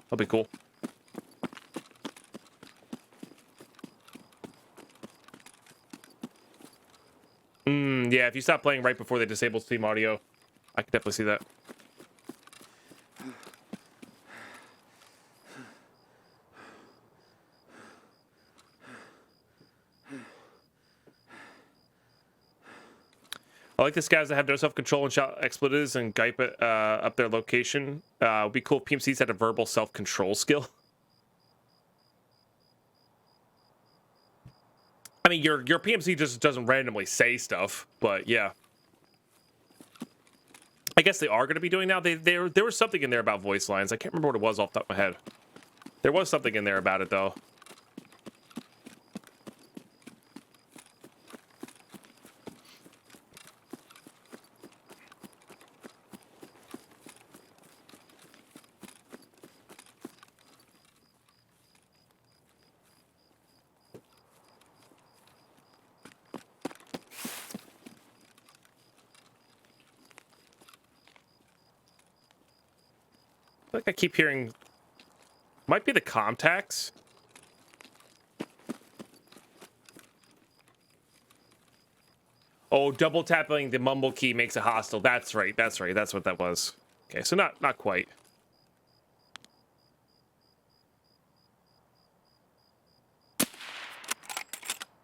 That'll be cool. Yeah, if you stop playing right before they disable Steam audio, I can definitely see that. I like the scavs that have no self-control and shout expletives and gype it up their location. It would be cool if PMCs had a verbal self-control skill. I mean, your PMC just doesn't randomly say stuff, but yeah. I guess they are going to be doing now. There was something in there about voice lines. I can't remember what it was off the top of my head. There was something in there about it, though. Like I keep hearing, might be the contacts. Oh, double tapping the mumble key makes it hostile. That's right. That's right. That's what that was. Okay, so not quite.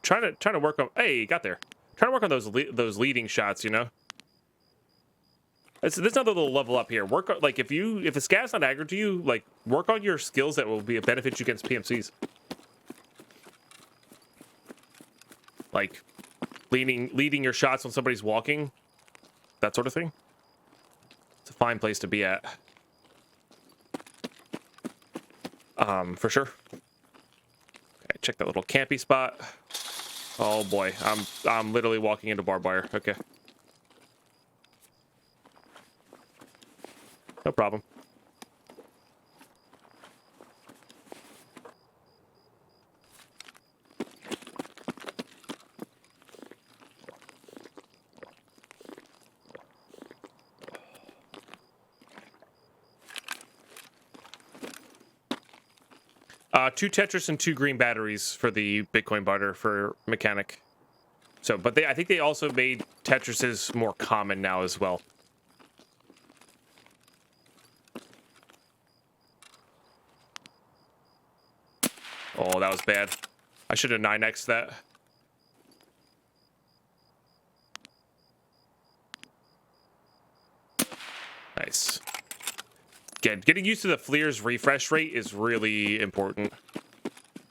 Trying to work on. Hey, got there. Trying to work on those leading shots. You know. There's another little level up here. Work on, like if the scav's not aggro to you, like work on your skills that will be a benefit you against PMCs. Like leading your shots when somebody's walking, that sort of thing. It's a fine place to be at. For sure. Okay, check that little campy spot. Oh boy, I'm literally walking into barbed wire. Okay. No problem. 2 Tetris and 2 green batteries for the Bitcoin barter for mechanic. So, but I think they also made Tetrises more common now as well. Oh, that was bad. I should have 9x'd that. Nice. Again, getting used to the FLIR's refresh rate is really important.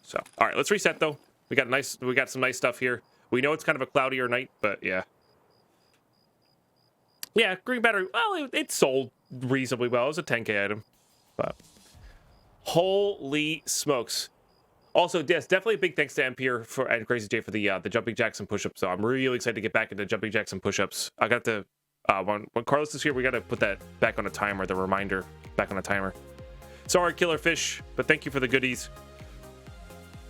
So, all right, let's reset though. We got some nice stuff here. We know it's kind of a cloudier night, but yeah. Yeah, green battery. Well, it sold reasonably well. It was a 10K item, but holy smokes! Also, yes, definitely a big thanks to Empire and Crazy J for the jumping jacks and push-ups. So I'm really excited to get back into jumping jacks and push-ups. I got to when Carlos is here, we got to put that back on a timer. The reminder back on a timer. Sorry, Killer Fish, but thank you for the goodies.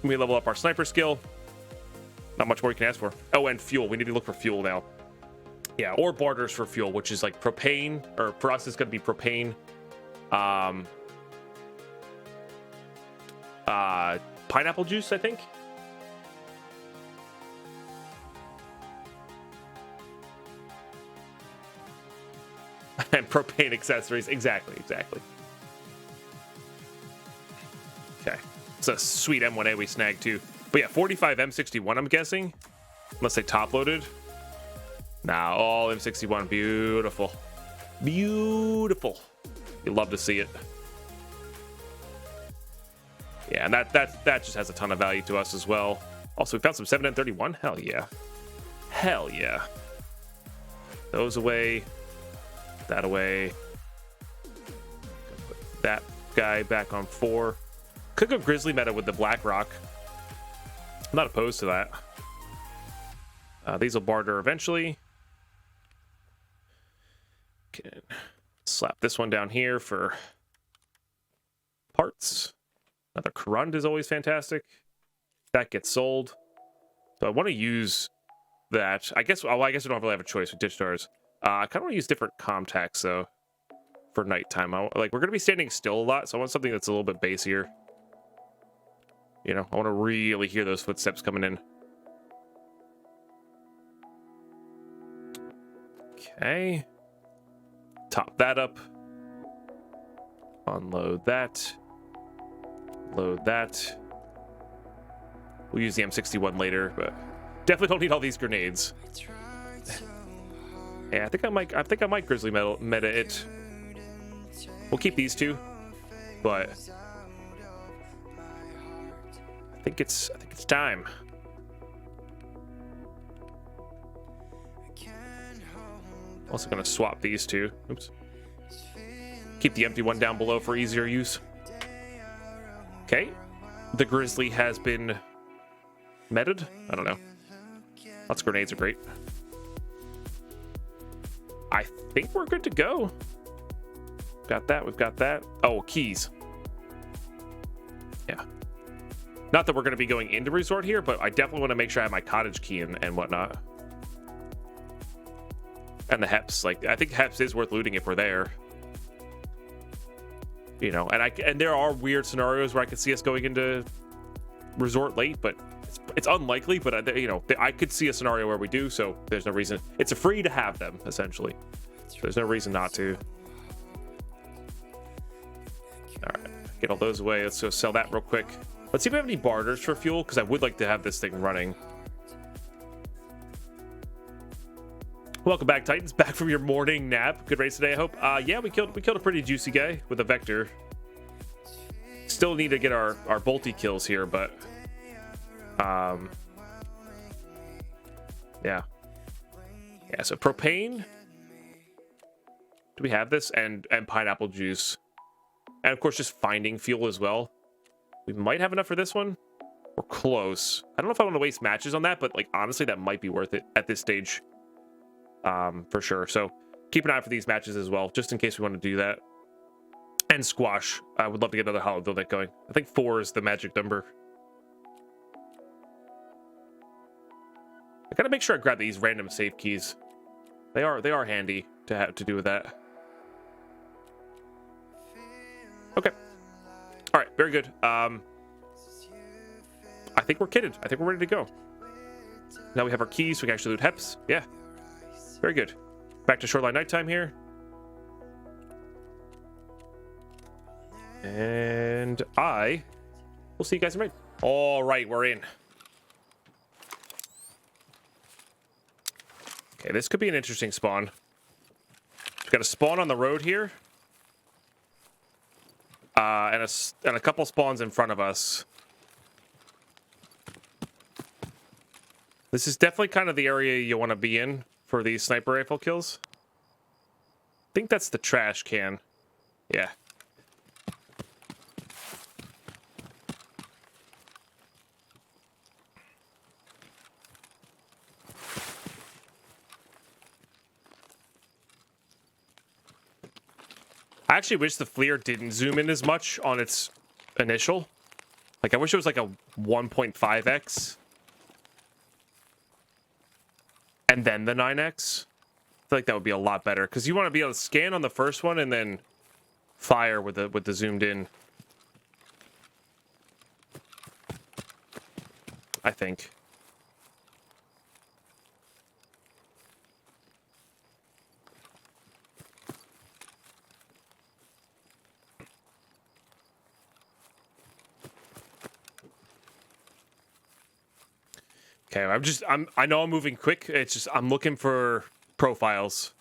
We level up our sniper skill. Not much more you can ask for. Oh, and fuel. We need to look for fuel now. Yeah, or barters for fuel, which is like propane, or for us, it's going to be propane. Pineapple juice, I think. And propane accessories. Exactly. Okay. It's a sweet M1A we snagged too. But yeah, 45 M61, I'm guessing. Unless they top loaded. Nah, all M61. Beautiful. Beautiful. You love to see it. Yeah, and that just has a ton of value to us as well. Also, we found some 7N31. Hell yeah. Hell yeah. Those away. That away. Put that guy back on 4. Could go Grizzly meta with the Black Rock. I'm not opposed to that. These will barter eventually. Can slap this one down here for parts. Another Corund is always fantastic. That gets sold. So I want to use that. I guess we don't really have a choice with Ditch Stars. I kind of want to use different contacts though for nighttime. We're going to be standing still a lot, so I want something that's a little bit bassier. You know, I want to really hear those footsteps coming in. Okay. Top that up. Unload that. Load that. We'll use the M61 later, but definitely don't need all these grenades. Yeah, I think I might Grizzly meta it. We'll keep these two, but I think it's time. Also gonna swap these two. Oops. Keep the empty one down below for easier use. Okay. The Grizzly has been meted. I don't know. Lots of grenades are great. I think we're good to go. Got that. We've got that. Oh, keys. Yeah. Not that we're going to be going into resort here, but I definitely want to make sure I have my cottage key and whatnot. And the Heps. Like, I think Heps is worth looting if we're there. You know, and there are weird scenarios where I could see us going into resort late, but it's unlikely. But you know, I could see a scenario where we do, so there's no reason. It's a free to have them essentially. So there's no reason not to. All right, get all those away. Let's go sell that real quick. Let's see if we have any barters for fuel, because I would like to have this thing running. Welcome back, Titans. Back from your morning nap. Good race today, I hope. Yeah, we killed a pretty juicy guy with a Vector. Still need to get our bolty kills here, but yeah. Yeah, so propane. Do we have this? And pineapple juice. And of course, just finding fuel as well. We might have enough for this one. We're close. I don't know if I want to waste matches on that, but like honestly, that might be worth it at this stage. For sure. So keep an eye out for these matches as well, just in case we want to do that. And squash. I would love to get another hollow build deck going. I think 4 is the magic number. I gotta make sure I grab these random save keys. They are handy to have to do with that. Okay. All right. Very good. I think we're kitted. I think we're ready to go. Now we have our keys, so we can actually loot Heps. Yeah. Very good. Back to Shoreline nighttime here. And I will see you guys in raid. All right, we're in. Okay, this could be an interesting spawn. We've got a spawn on the road here. And a couple spawns in front of us. This is definitely kind of the area you want to be in for these sniper rifle kills. I think that's the trash can. Yeah. I actually wish the FLIR didn't zoom in as much on its initial. Like, I wish it was like a 1.5x. And then the 9x. I feel like that would be a lot better, because you want to be able to scan on the first one and then fire with the zoomed in. I think. Okay, I know I'm moving quick. It's just I'm looking for profiles.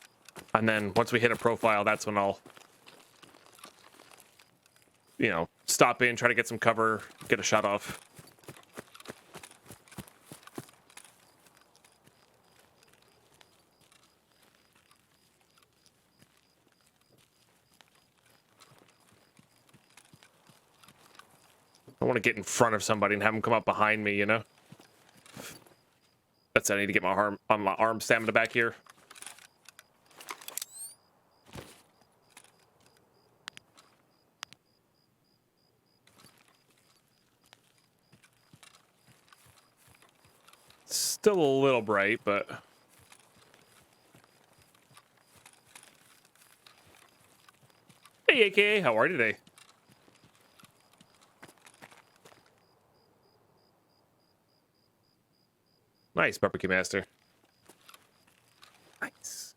And then once we hit a profile, that's when I'll, you know, stop in, try to get some cover, get a shot off. I want to get in front of somebody and have them come up behind me, you know? That's I need to get my arm stamina back here. Still a little bright, but hey, AKA, how are you today? Nice, Barbecue Master. Nice.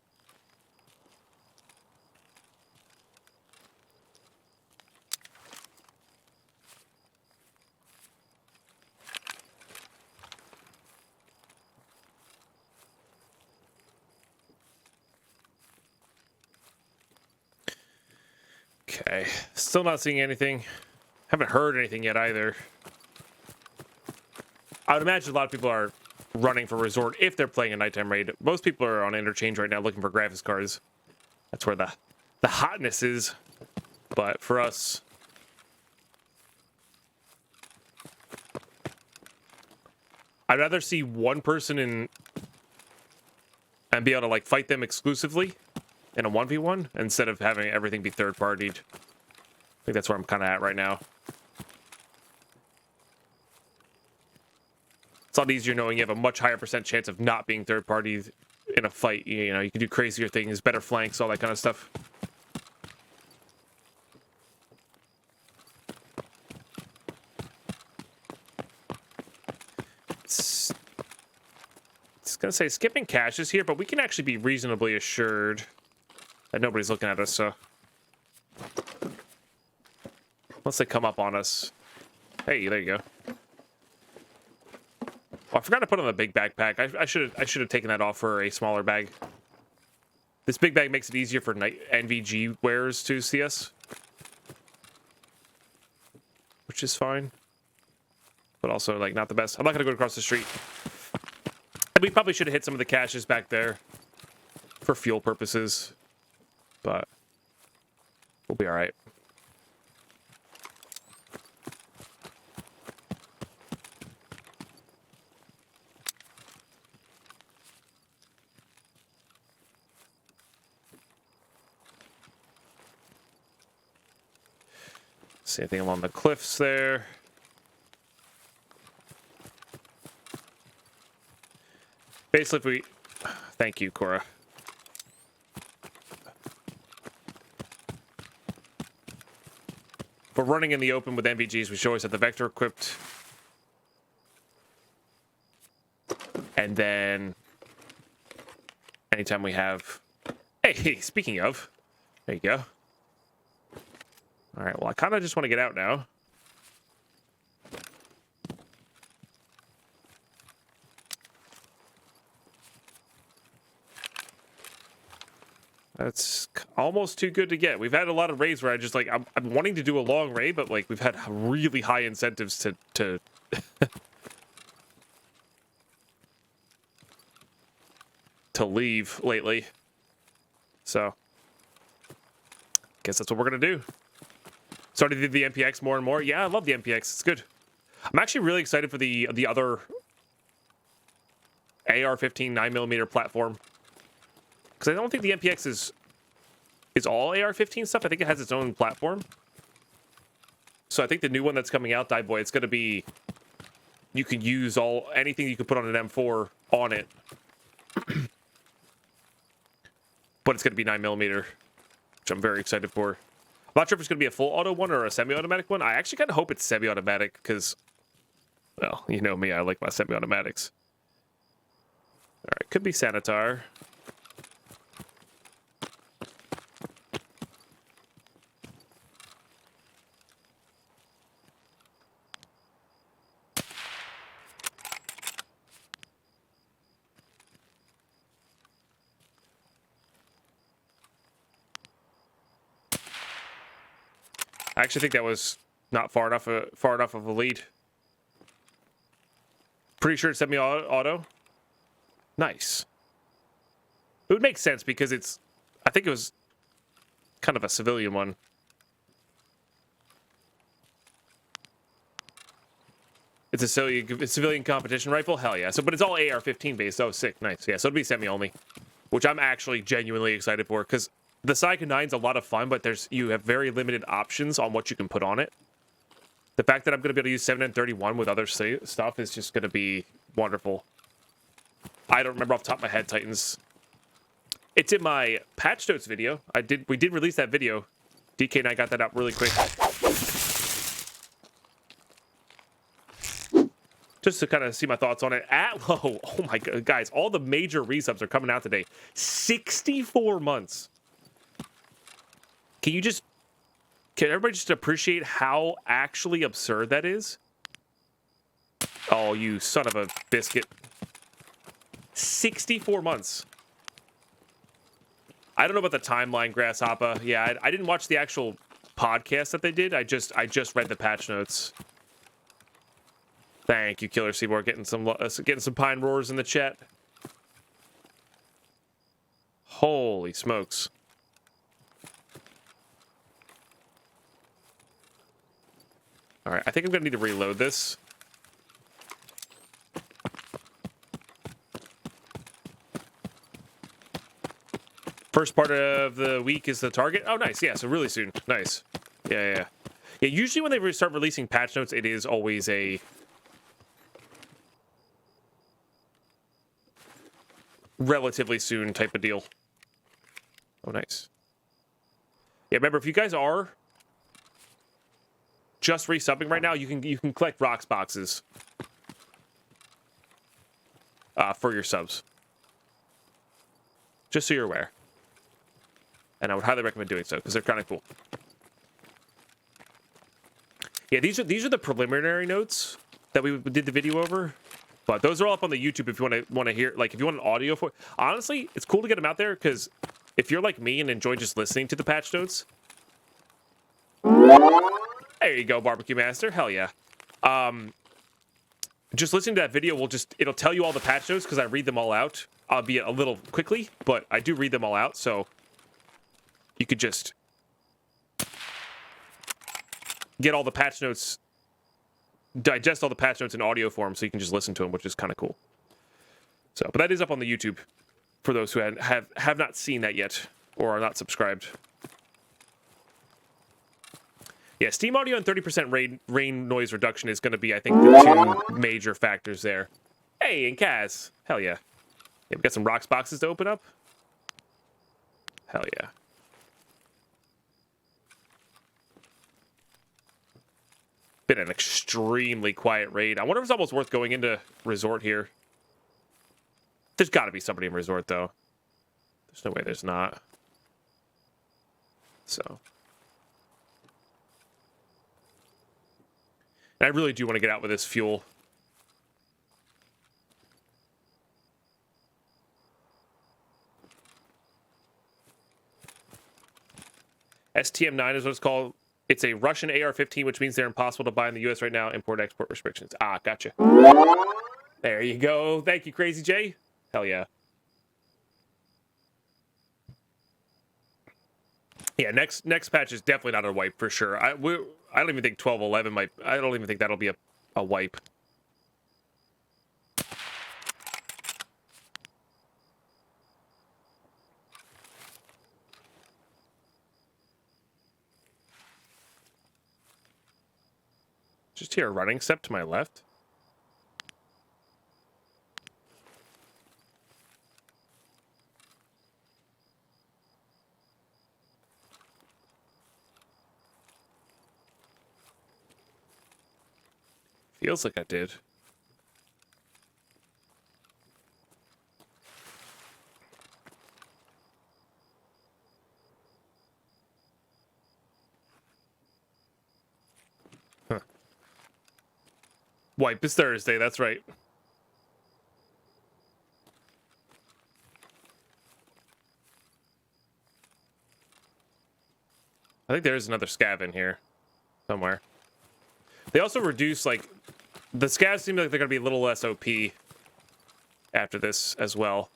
Okay, still not seeing anything. Haven't heard anything yet either. I would imagine a lot of people are running for resort if they're playing a nighttime raid. Most people are on interchange right now looking for graphics cards. That's where the hotness is. But for us, I'd rather see one person in and be able to like fight them exclusively in a 1v1 instead of having everything be third-partied. I think that's where I'm kind of at right now. It's a lot easier knowing you have a much higher % chance of not being third party in a fight. You know, you can do crazier things, better flanks, all that kind of stuff. gonna say skipping caches here, but we can actually be reasonably assured that nobody's looking at us, so. Unless they come up on us. Hey, there you go. Oh, I forgot to put on the big backpack. I should have taken that off for a smaller bag. This big bag makes it easier for NVG wearers to see us. Which is fine. But also, like, not the best. I'm not gonna go across the street. And we probably should have hit some of the caches back there for fuel purposes. But we'll be alright. See anything along the cliffs there? Basically, if we... Thank you, Cora. If we're running in the open with NVGs, we should always have the Vector equipped. And then... anytime we have... Hey, speaking of... There you go. Alright, well, I kind of just want to get out now. That's almost too good to get. We've had a lot of raids where I just, like, I'm wanting to do a long raid, but, like, we've had really high incentives to to leave lately. So, guess that's what we're going to do. Started to do the MPX more and more. Yeah, I love the MPX. It's good. I'm actually really excited for the other AR-15 9mm platform. Because I don't think the MPX is all AR-15 stuff. I think it has its own platform. So I think the new one that's coming out, Die Boy, it's going to be... You could use anything you could put on an M4 on it. But it's going to be 9mm, which I'm very excited for. I'm not sure if it's going to be a full auto one or a semi-automatic one. I actually kind of hope it's semi-automatic because, well, you know me, I like my semi-automatics. All right, could be Sanitar. I actually think that was not far enough of a lead. Pretty sure it's semi-auto. Nice. It would make sense because I think it was kind of a civilian one. It's a civilian competition rifle? Hell yeah. But it's all AR-15 based. Oh, sick. Nice. Yeah, so it'll be semi-only. Which I'm actually genuinely excited for because the Psycho 9's a lot of fun, but you have very limited options on what you can put on it. The fact that I'm going to be able to use 7N31 with other stuff is just going to be wonderful. I don't remember off the top of my head, Titans. It's in my patch notes video. We did release that video. DK and I got that out really quick. Just to kind of see my thoughts on it. Oh my god, guys, all the major resubs are coming out today. 64 months. Can everybody just appreciate how actually absurd that is? Oh, you son of a biscuit. 64 months. I don't know about the timeline, Grasshopper. Yeah, I didn't watch the actual podcast that they did. I just read the patch notes. Thank you, Killer Seaboard, getting some pine roars in the chat. Holy smokes. All right, I think I'm going to need to reload this. First part of the week is the target. Oh, nice. Yeah, so really soon. Nice. Yeah. Yeah, usually when they start releasing patch notes, it is always a... relatively soon type of deal. Oh, nice. Yeah, remember, if you guys are just resubbing right now, you can collect rocks boxes for your subs. Just so you're aware. And I would highly recommend doing so, because they're kind of cool. Yeah, these are the preliminary notes that we did the video over. But those are all up on the YouTube if you want to hear, like, if you want an audio for it. Honestly, it's cool to get them out there, because if you're like me and enjoy just listening to the patch notes. There you go, Barbecue Master. Hell yeah. Just listening to that video it'll tell you all the patch notes, because I read them all out, albeit a little quickly, but I do read them all out, so you could just get all the patch notes, digest all the patch notes in audio form, so you can just listen to them, which is kind of cool. So, but that is up on the YouTube for those who have not seen that yet or are not subscribed. Yeah, Steam audio and 30% rain noise reduction is going to be, I think, the two major factors there. Hey, and Kaz. Hell yeah. Yeah, we got some rocks boxes to open up. Hell yeah. Been an extremely quiet raid. I wonder if it's almost worth going into Resort here. There's got to be somebody in Resort, though. There's no way there's not. So. And I really do want to get out with this fuel. STM9 is what it's called. It's a Russian AR-15, which means they're impossible to buy in the U.S. right now. Import-export restrictions. Ah, gotcha. There you go. Thank you, Crazy J. Hell yeah. Yeah, next patch is definitely not a wipe for sure. I don't even think 12.11 might. I don't even think that'll be a wipe. Just hear a running step to my left. Feels like I did. Huh. Wipe is Thursday, that's right. I think there is another scav in here somewhere. They also reduce, like, the scavs seem like they're going to be a little less OP after this as well.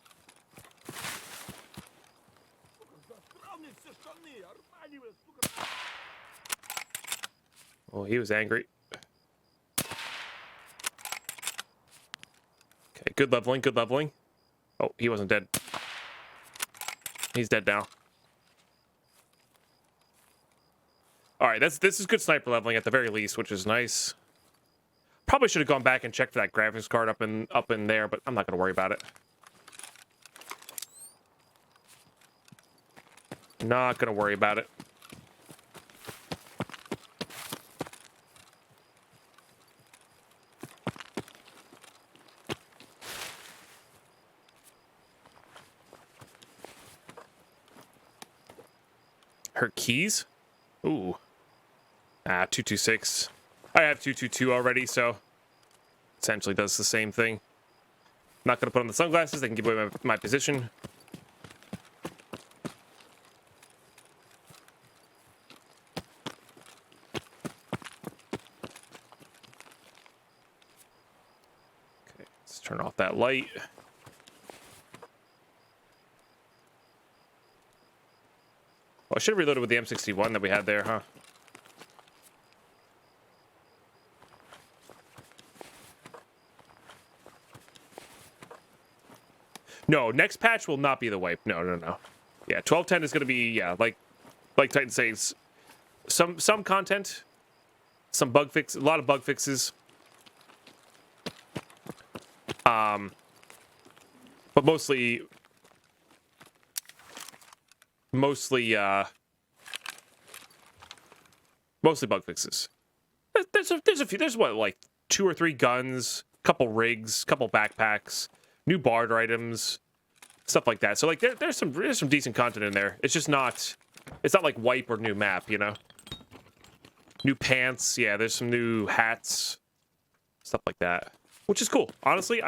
Oh, he was angry. Okay, good leveling, good leveling. Oh, he wasn't dead. He's dead now. All right, this is good sniper leveling at the very least, which is nice. Probably should have gone back and checked for that graphics card up in there, but I'm not going to worry about it. Not going to worry about it. Her keys? Ooh. 226. I have 222 already, so essentially does the same thing. Not going to put on the sunglasses. They can give away my position. Okay, let's turn off that light. Oh, I should have reloaded with the M61 that we had there, huh? No, next patch will not be the wipe. No. Yeah, 12.10 is going to be, yeah, like Titan says, some content, some bug fix, a lot of bug fixes. But mostly bug fixes. There's a few. There's what, like 2 or 3 guns, couple rigs, couple backpacks, new barter items, stuff like that. So like there's some decent content in there. It's just not, it's not like wipe or new map, you know. New pants, yeah. There's some new hats, stuff like that, which is cool. Honestly,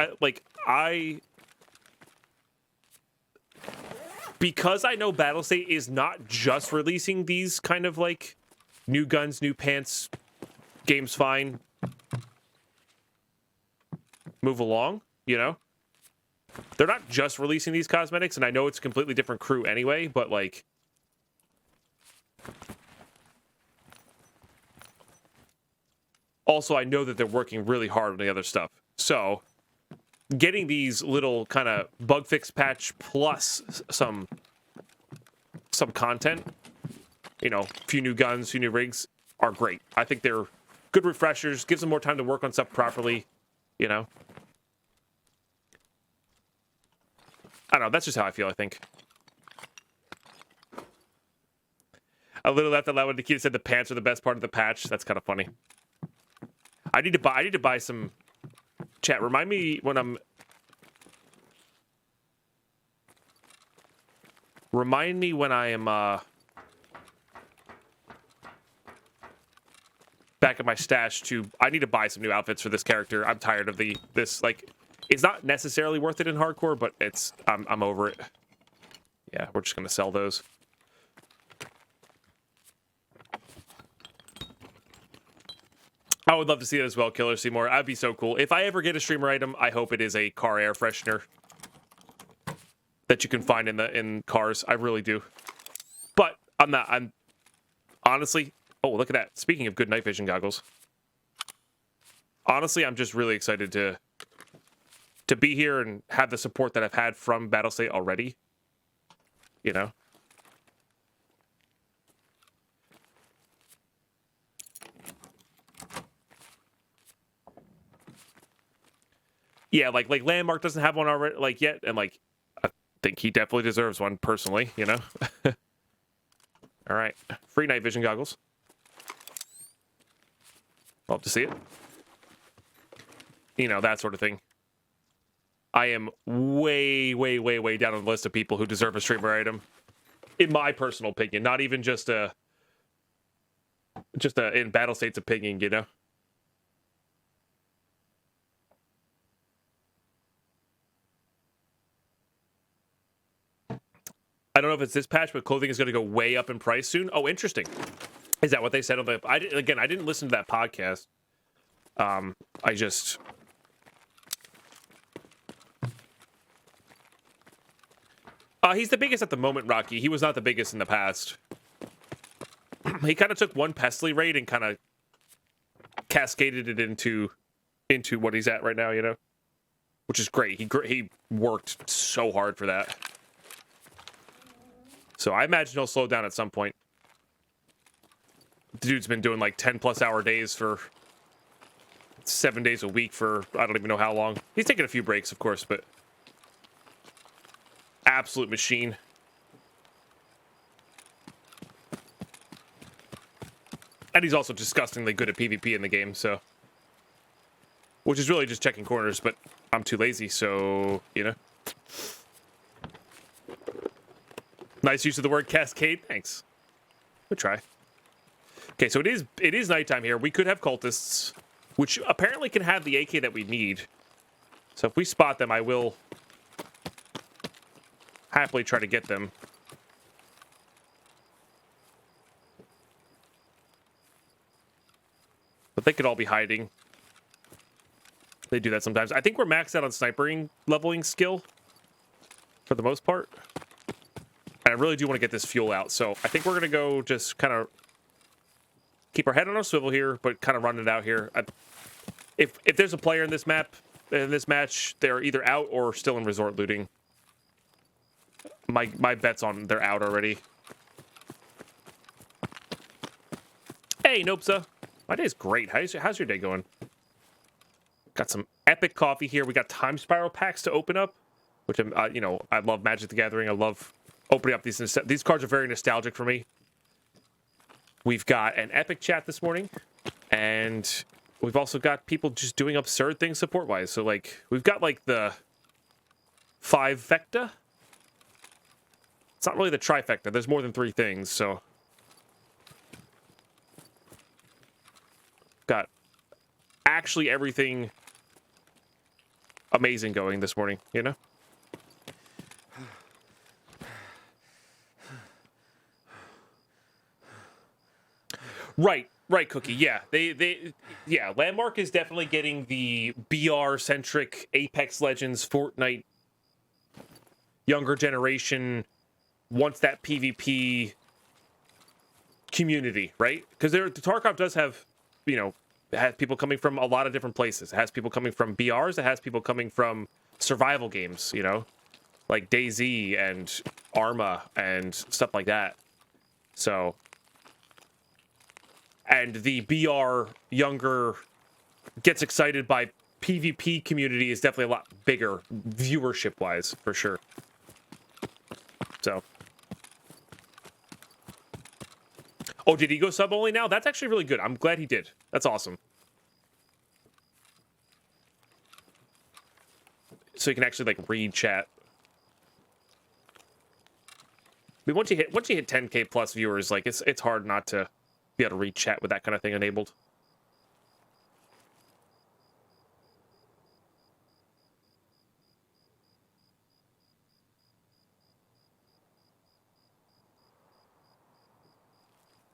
because I know Battlestate is not just releasing these kind of like new guns, new pants, game's fine, move along, you know? They're not just releasing these cosmetics, and I know it's a completely different crew anyway, but like... Also, I know that they're working really hard on the other stuff. So, getting these little kind of bug fix patch plus some content, you know, a few new guns, a few new rigs are great. I think they're good refreshers, gives them more time to work on stuff properly, you know. I don't know, that's just how I feel, I think. A little left allowed when Nikita said the pants are the best part of the patch. That's kind of funny. I need to buy some. Chat, remind me when I'm. Remind me when I am back at my stash to. I need to buy some new outfits for this character. I'm tired of this like. It's not necessarily worth it in hardcore, but it's I'm over it. Yeah, we're just gonna sell those. I would love to see it as well, Killer Seymour. That'd be so cool. If I ever get a streamer item, I hope it is a car air freshener that you can find in cars. I really do. But I'm honestly. Oh, look at that. Speaking of good night vision goggles. Honestly, I'm just really excited to be here and have the support that I've had from Battlestate already. You know. Yeah, like Landmark doesn't have one already, like yet, and like I think he definitely deserves one personally, you know. All right, free night vision goggles. Love to see it. You know, that sort of thing. I am way down on the list of people who deserve a streamer item, in my personal opinion. Not even just in Battlestate's opinion, you know. I don't know if it's this patch, but clothing is going to go way up in price soon. Oh, interesting. Is that what they said on the... I didn't listen to that podcast. I just... He's the biggest at the moment, Rocky. He was not the biggest in the past. He kind of took one Pestily raid and kind of cascaded it into what he's at right now, you know? Which is great. He worked so hard for that. So I imagine he'll slow down at some point. The dude's been doing like 10+ hour days for 7 days a week for I don't even know how long. He's taking a few breaks, of course, but absolute machine. And he's also disgustingly good at PvP in the game, so. Which is really just checking corners, but I'm too lazy, so, you know. Nice use of the word cascade. Thanks. Good try. Okay, so it is nighttime here. We could have cultists, which apparently can have the AK that we need. So if we spot them, I will happily try to get them. But they could all be hiding. They do that sometimes. I think we're maxed out on snipering leveling skill for the most part. And I really do want to get this fuel out. So I think we're going to go just kind of keep our head on our swivel here, but kind of run it out here. If there's a player in this map, in this match, they're either out or still in resort looting. My bet's on they're out already. Hey, Nopesa. My day's great. How's your day going? Got some epic coffee here. We got time spiral packs to open up, which I'm, you know, I love Magic the Gathering. I love opening up these cards are very nostalgic for me. We've got an epic chat this morning, and we've also got people just doing absurd things support-wise. So, like, we've got, like, the 5 Vecta It's not really the trifecta. There's more than 3 things, so. Got actually everything amazing going this morning, you know? Right, Cookie. Yeah, yeah, Landmark is definitely getting the BR-centric Apex Legends, Fortnite, younger generation, wants that PvP community, right? Because the Tarkov does have, you know, it has people coming from a lot of different places. It has people coming from BRs. It has people coming from survival games, you know, like DayZ and Arma and stuff like that. So, and the BR younger gets excited by PvP community is definitely a lot bigger viewership-wise, for sure. So. Oh, did he go sub only now? That's actually really good. I'm glad he did. That's awesome. So you can actually like read chat. I mean, once you hit 10K plus viewers, like it's hard not to be able to read chat with that kind of thing enabled.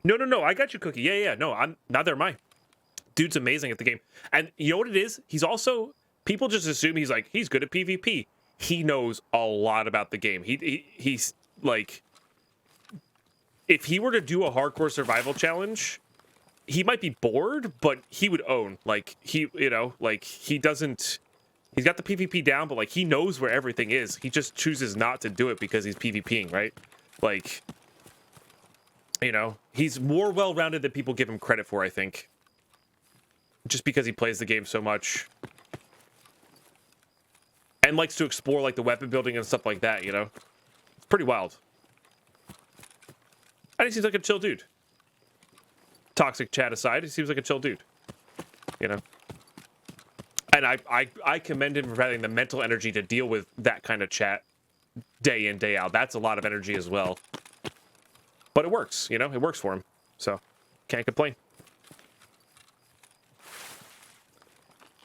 No. I got you, Cookie. Yeah. No, I'm neither am I. Dude's amazing at the game. And you know what it is? He's also, people just assume he's good at PvP. He knows a lot about the game. He's like, if he were to do a hardcore survival challenge, he might be bored, but he would own. Like he got the PvP down, but like he knows where everything is. He just chooses not to do it because he's PvPing, right? Like, you know, he's more well-rounded than people give him credit for, I think. Just because he plays the game so much. And likes to explore, like, the weapon building and stuff like that, you know? It's pretty wild. And he seems like a chill dude. Toxic chat aside, he seems like a chill dude. You know? And I commend him for having the mental energy to deal with that kind of chat day in, day out. That's a lot of energy as well. But it works, you know? It works for him. So, can't complain.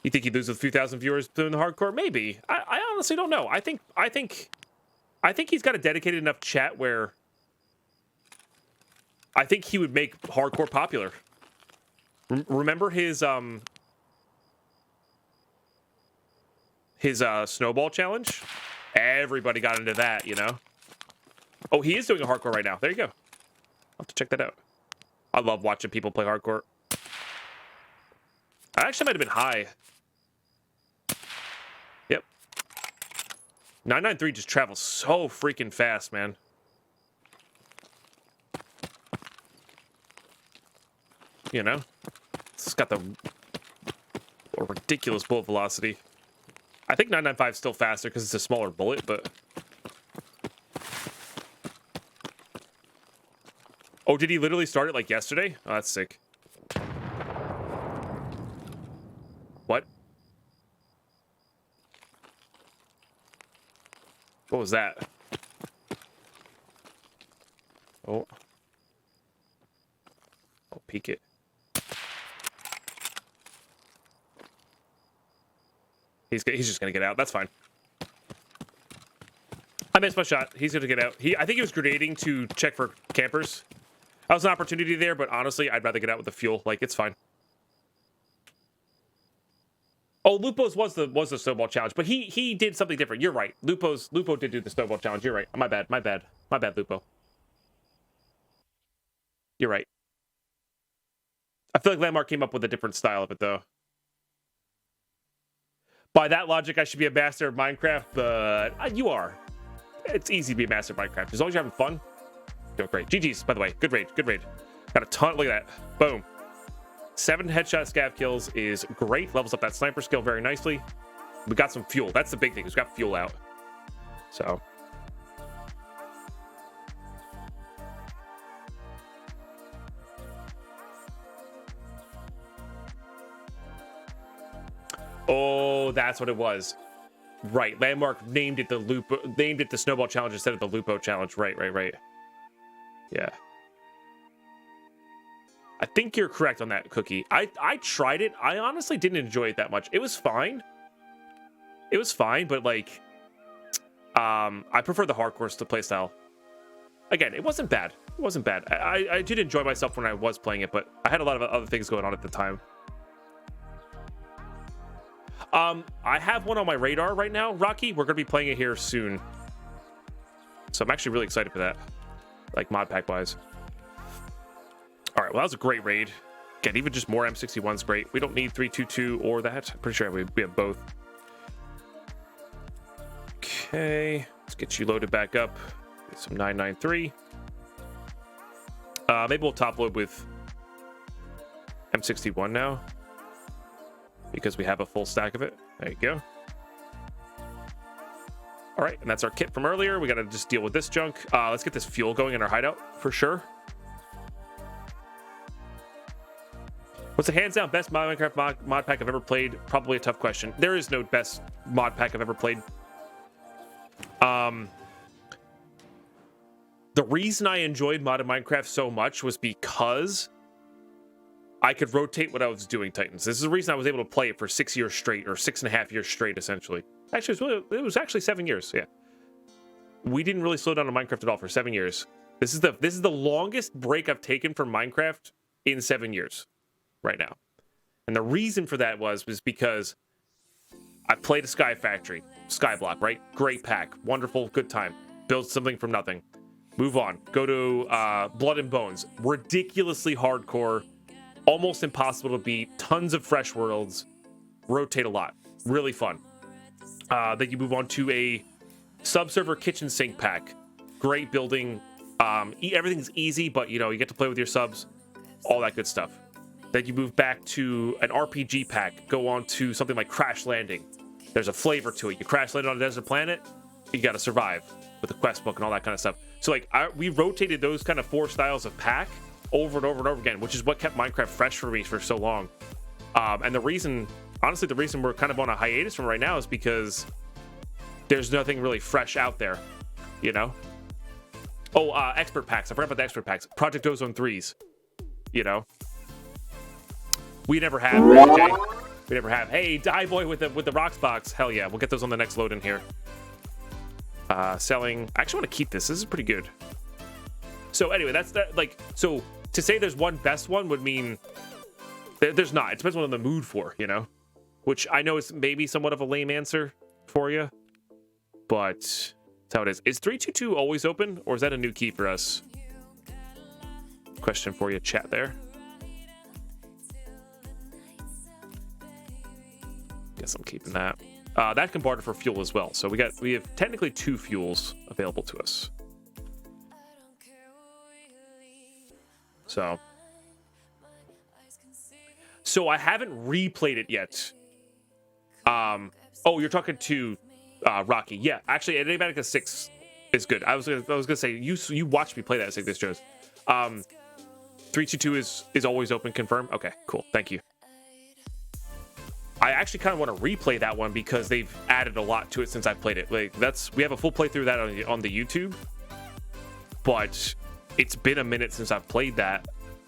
You think he'd lose with a few thousand viewers doing the hardcore? Maybe. I honestly don't know. I think he's got a dedicated enough chat where I think he would make hardcore popular. Remember his snowball challenge? Everybody got into that, you know? Oh, he is doing a hardcore right now. There you go. I'll have to check that out. I love watching people play hardcore. I actually might have been high. Yep. 993 just travels so freaking fast, man. You know? It's got the ridiculous bullet velocity. I think 995 is still faster because it's a smaller bullet, but... Oh, did he literally start it like yesterday? Oh, that's sick. What? What was that? Oh. I'll peek it. He's just gonna get out. That's fine. I missed my shot. He's gonna get out. I think he was grenading to check for campers. That was an opportunity there, but honestly, I'd rather get out with the fuel. Like, it's fine. Oh, Lupo's was the snowball challenge, but he did something different. You're right. Lupo did do the snowball challenge. You're right. My bad, Lupo. You're right. I feel like Landmark came up with a different style of it, though. By that logic, I should be a master of Minecraft, but you are. It's easy to be a master of Minecraft. As long as you're having fun, doing great. GG's, by the way. Good raid. Got a ton. Look at that. Boom. 7 headshot scav kills is great. Levels up that sniper skill very nicely. We got some fuel. That's the big thing. We got fuel out. So. Oh, that's what it was. Right. Landmark named it the Snowball Challenge instead of the Lupo Challenge. Right. Yeah. I think you're correct on that, Cookie. I tried it. I honestly didn't enjoy it that much. It was fine. But like, I prefer the hardcore playstyle. Again, it wasn't bad. I did enjoy myself when I was playing it, but I had a lot of other things going on at the time. I have one on my radar right now, Rocky. We're gonna be playing it here soon, so I'm actually really excited for that, like mod pack wise. All right, well, that was a great raid. Again, even just more M61's great. We don't need 322 or that. I'm pretty sure we have both. Okay, let's get you loaded back up. Get some 993. Maybe we'll top load with M61 now, because we have a full stack of it. There you go. All right, and that's our kit from earlier. We got to just deal with this junk. Let's get this fuel going in our hideout for sure. What's the hands down best Minecraft mod pack I've ever played? Probably a tough question. There is no best mod pack I've ever played. The reason I enjoyed modded Minecraft so much was because I could rotate what I was doing, Titans. This is the reason I was able to play it for 6 years straight, or 6.5 years straight, essentially. Actually, it was actually 7 years. Yeah, we didn't really slow down on Minecraft at all for 7 years. This is the longest break I've taken from Minecraft in 7 years, right now. And the reason for that was because I played a Sky Factory, Skyblock, right? Great pack, wonderful, good time. Build something from nothing. Move on. Go to Blood and Bones. Ridiculously hardcore. Almost impossible to beat. Tons of fresh worlds. Rotate a lot. Really fun. Then you move on to a subserver kitchen sink pack. Great building. Everything's easy, but you get to play with your subs. All that good stuff. Then you move back to an RPG pack. Go on to something like Crash Landing. There's a flavor to it. You crash landed on a desert planet. You got to survive with the quest book and all that kind of stuff. So like we rotated those kind of 4 styles of pack over and over and over again, which is what kept Minecraft fresh for me for so long. And the reason we're kind of on a hiatus from right now is because there's nothing really fresh out there, Oh, expert packs. I forgot about the expert packs. Project Ozone 3s, We never have, AJ. We never have. Hey, Die Boy with the rocks box. Hell yeah, we'll get those on the next load in here. Selling. I actually want to keep this. This is pretty good. So anyway, that's that. Like, so to say there's one best one would mean there's not. It depends on what I'm in the mood for, which I know is maybe somewhat of a lame answer for you, but that's how it is. Is 322 always open, or is that a new key for us? Question for you, chat there. Guess I'm keeping that. That can barter for fuel as well. So we have technically 2 fuels available to us. So I haven't replayed it yet. Oh, you're talking to Rocky. Yeah, actually, Ep83 6 is good. I was gonna say you watched me play that. Say this, Joe's. 322 is always open. Confirm. Okay, cool. Thank you. I actually kind of want to replay that one because they've added a lot to it since I played it. Like we have a full playthrough of that on the YouTube, but it's been a minute since I've played that,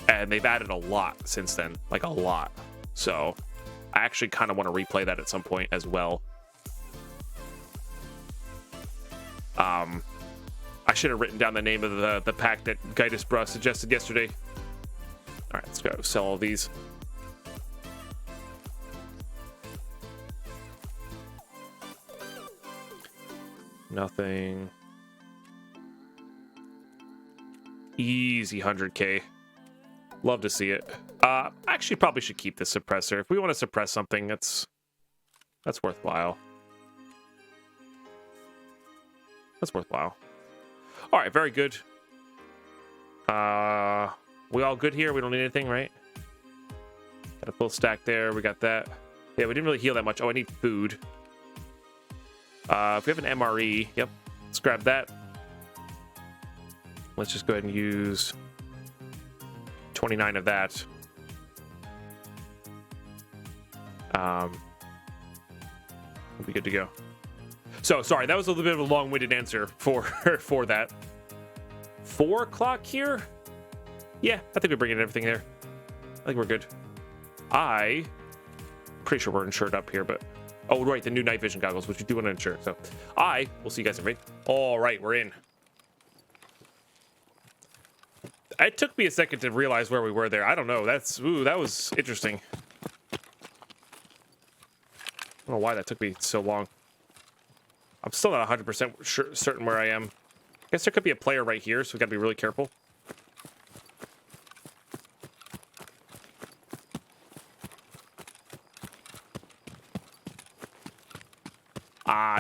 and they've added a lot since then, like a lot. So I actually kind of want to replay that at some point as well. I should have written down the name of the pack that Gaitis Bruh suggested yesterday. All right, let's go sell all these. Nothing. Easy 100k. Love to see it. Actually, probably should keep this suppressor. If we want to suppress something, that's worthwhile. That's worthwhile. All right, very good. We all good here? We don't need anything, right? Got a full stack there. We got that. Yeah, we didn't really heal that much. Oh, I need food. If we have an MRE, yep, let's grab that. Let's just go ahead and use 29 of that. We'll be good to go. So sorry, that was a little bit of a long-winded answer for for that. 4 o'clock here? Yeah, I think we're bringing everything there. I think we're good. Pretty sure we're insured up here, but oh right, the new night vision goggles, which we do want to insure. So we'll see you guys in raid. All right, we're in. It took me a second to realize where we were there. I don't know. That was interesting. I don't know why that took me so long. I'm still not 100% certain where I am. I guess there could be a player right here, so we gotta be really careful.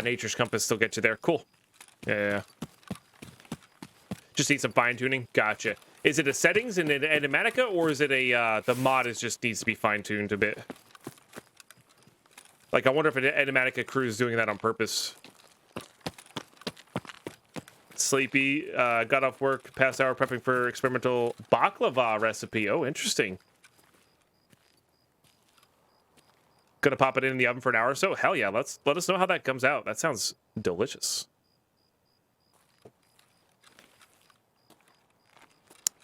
Nature's Compass still gets you there. Cool. Yeah. Just need some fine tuning. Gotcha. Is it a settings in Animatica, or is it a the mod just needs to be fine tuned a bit? Like, I wonder if an Animatica crew is doing that on purpose. Sleepy, got off work, past hour prepping for experimental baklava recipe. Oh, interesting. Gonna pop it in the oven for an hour or so? Hell yeah, let us know how that comes out. That sounds delicious.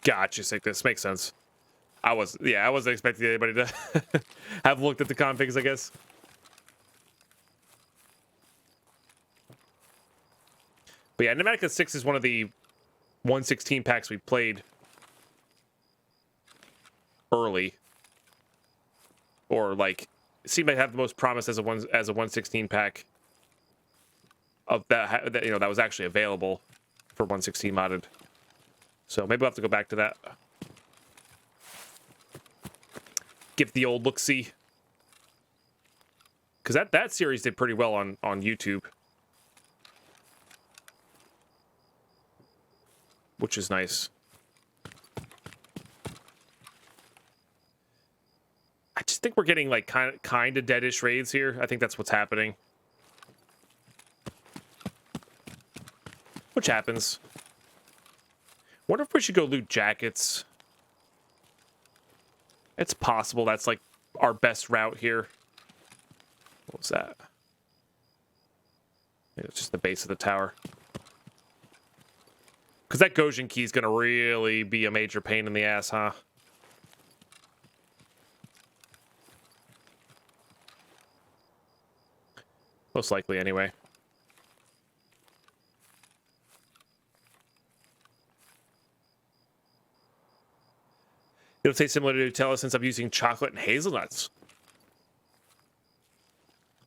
Gotcha, sick. This makes sense. I wasn't expecting anybody to have looked at the configs, I guess. But yeah, Animatica 6 is one of the 116 packs we played early. Or like, it seemed to have the most promise as a 116 pack of that that was actually available for 116 modded. So maybe we'll have to go back to that. Give the old look-see. Because that series did pretty well on YouTube. Which is nice. I just think we're getting like kind of deadish raids here. I think that's what's happening. Which happens. Wonder if we should go loot jackets. It's possible that's like our best route here. What was that? Maybe it's just the base of the tower. Because that Gojin key is going to really be a major pain in the ass, huh? Most likely, anyway. It'll taste similar to Nutella since I'm using chocolate and hazelnuts.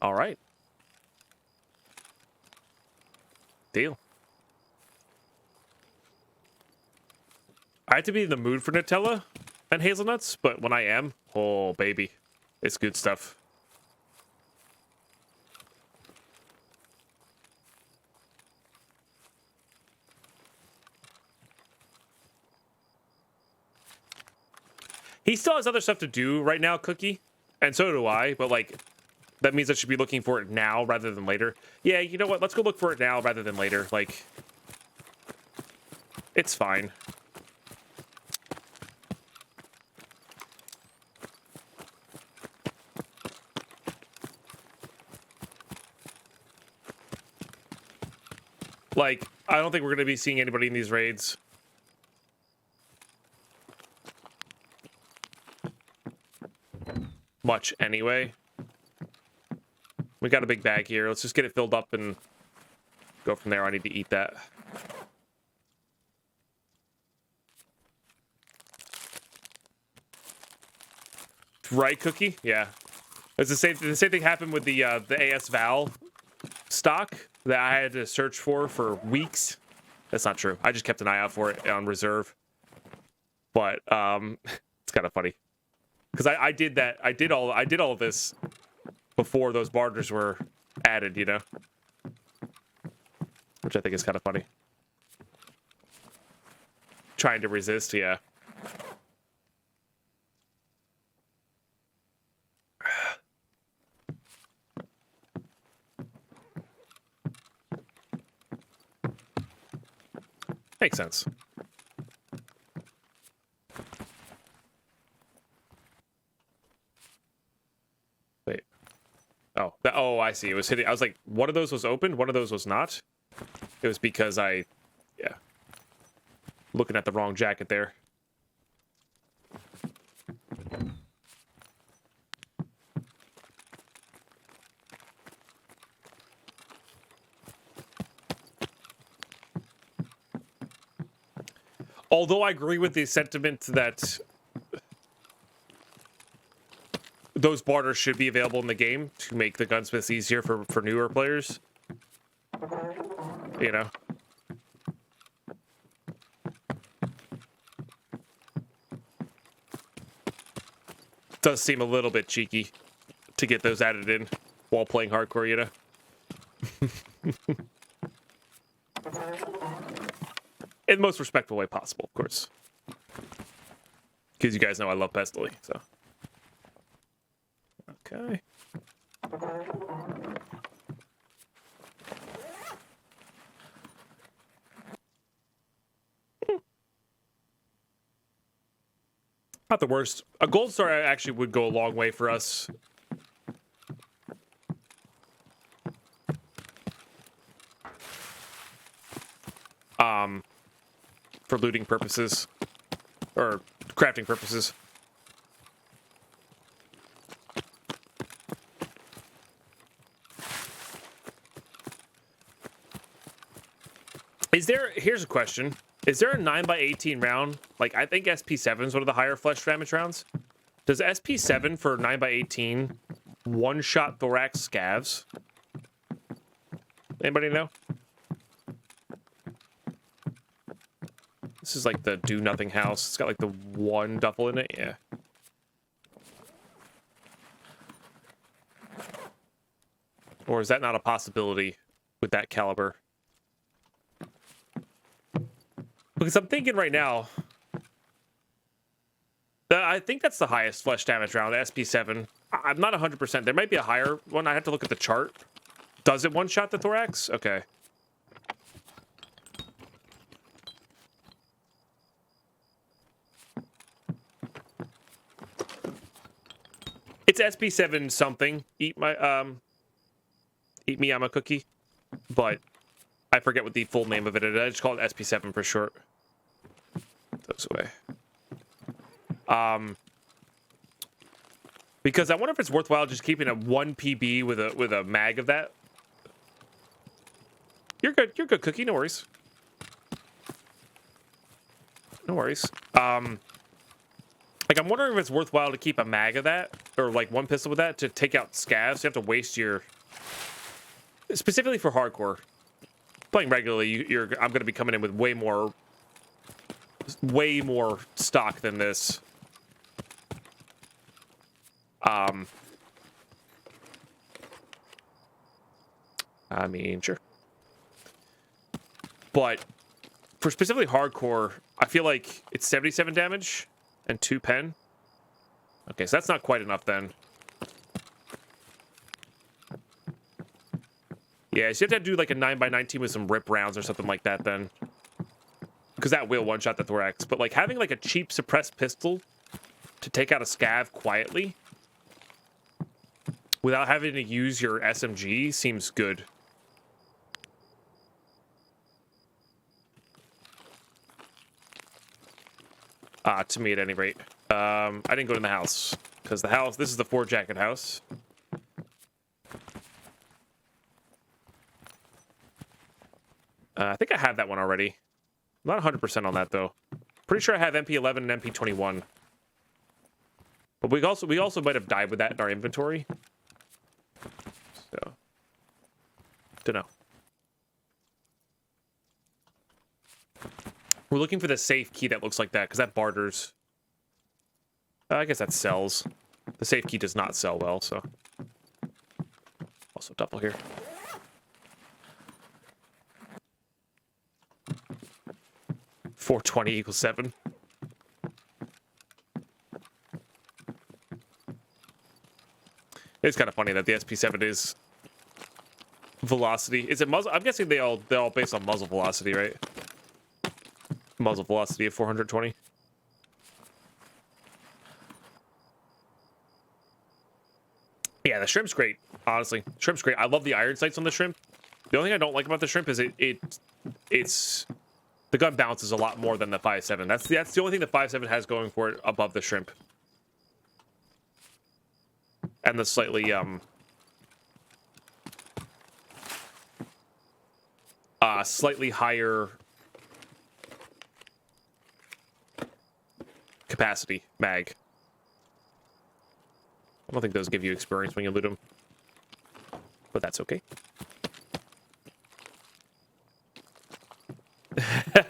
All right. Deal. I have to be in the mood for Nutella and hazelnuts, but when I am, oh, baby, it's good stuff. He still has other stuff to do right now, Cookie, and so do I, but like, that means I should be looking for it now rather than later. Yeah, you know what? Let's go look for it now rather than later. Like, it's fine. Like, I don't think we're going to be seeing anybody in these raids. Much anyway. We got a big bag here. Let's just get it filled up and go from there. I need to eat that. Right, Cookie? Yeah. It's the same thing happened with the AS Val stock that I had to search for weeks. That's not true. I just kept an eye out for it on reserve. But it's kind of funny. Because I did that. I did all of this before those barters were added, you know? Which I think is kind of funny. Trying to resist, yeah. Makes sense. Wait. Oh, Oh, I see. It was hitting. I was like, one of those was opened, one of those was not. It was because yeah, looking at the wrong jacket there. Although I agree with the sentiment that those barters should be available in the game to make the gunsmiths easier for newer players. You know? Does seem a little bit cheeky to get those added in while playing hardcore, you know? In the most respectful way possible, of course. Because you guys know I love Pestily, so. Okay. Not the worst. A gold star actually would go a long way for us. For looting purposes. Or crafting purposes. Here's a question. Is there a 9x18 round? Like, I think SP7 is one of the higher flesh damage rounds. Does SP7 for 9x18 one-shot thorax scavs? Anybody know? This is like the do-nothing house. It's got like the one duffel in it. Yeah. Or is that not a possibility with that caliber? Because I'm thinking right now, I think that's the highest flesh damage round, SP7. I'm not 100%. There might be a higher one. I have to look at the chart. Does it one-shot the thorax? Okay. It's SP7 something. Eat me, I'm a cookie. But I forget what the full name of it is. I just call it SP7 for short. Those away. Because I wonder if it's worthwhile just keeping a 1 PB with a mag of that. You're good, cookie, no worries. No worries. Like, I'm wondering if it's worthwhile to keep a mag of that, or like one pistol with that, to take out scavs. You have to waste your... Specifically for hardcore. Playing regularly, I'm going to be coming in with way more stock than this. I mean, sure. But for specifically hardcore, I feel like it's 77 damage and 2 pen. Okay, so that's not quite enough then. Yeah, so you have to do like a 9x19 with some rip rounds or something like that then. Because that will one-shot the thorax. But like having like a cheap suppressed pistol to take out a scav quietly without having to use your SMG seems good. To me at any rate. I didn't go in the house. Because the house, this is the 4-jacket house. I think I have that one already. I'm not 100% on that, though. Pretty sure I have MP11 and MP21. But we also might have died with that in our inventory. So, dunno. We're looking for the safe key that looks like that, because that barters. I guess that sells. The safe key does not sell well, so. Also double here. $420 equals 7. It's kind of funny that the SP7 is velocity. Is it muzzle? I'm guessing they're all based on muzzle velocity, right? Muzzle velocity of 420. Yeah, Yeah, the shrimp's great. Honestly, shrimp's great. I love the iron sights on the shrimp. The only thing I don't like about the shrimp is it's the gun bounces a lot more than the 5.7. That's the only thing the 5.7 has going for it above the shrimp. And the slightly slightly higher capacity mag. I don't think those give you experience when you loot them, but that's okay.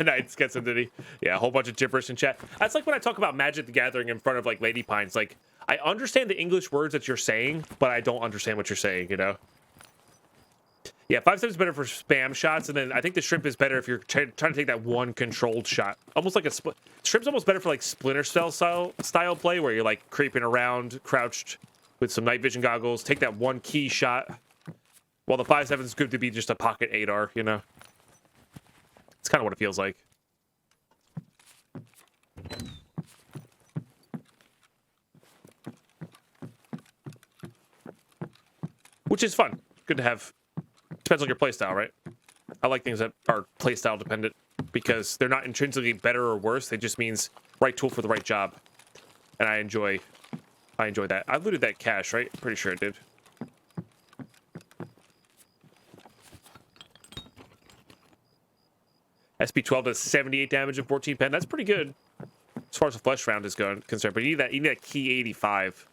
Knights gets him, did he? Yeah, a whole bunch of gibberish in chat. That's like when I talk about Magic the Gathering in front of like Lady Pines. Like, I understand the English words that you're saying, but I don't understand what you're saying, you know? Yeah, 5.7 is better for spam shots, and then I think the shrimp is better if you're trying to take that one controlled shot. Almost like a split. Shrimp's almost better for like Splinter Cell style play, where you're like creeping around, crouched with some night vision goggles, take that one key shot. While the 5.7 is good to be just a pocket ADAR, you know? It's kind of what it feels like. Which is fun. Good to have. Depends on your playstyle, right? I like things that are playstyle dependent because they're not intrinsically better or worse. It just means right tool for the right job. And I enjoy that. I looted that cache, right? Pretty sure I did. SP12 does 78 damage and 14 pen. That's pretty good as far as the flesh round is concerned. But you need that key 85.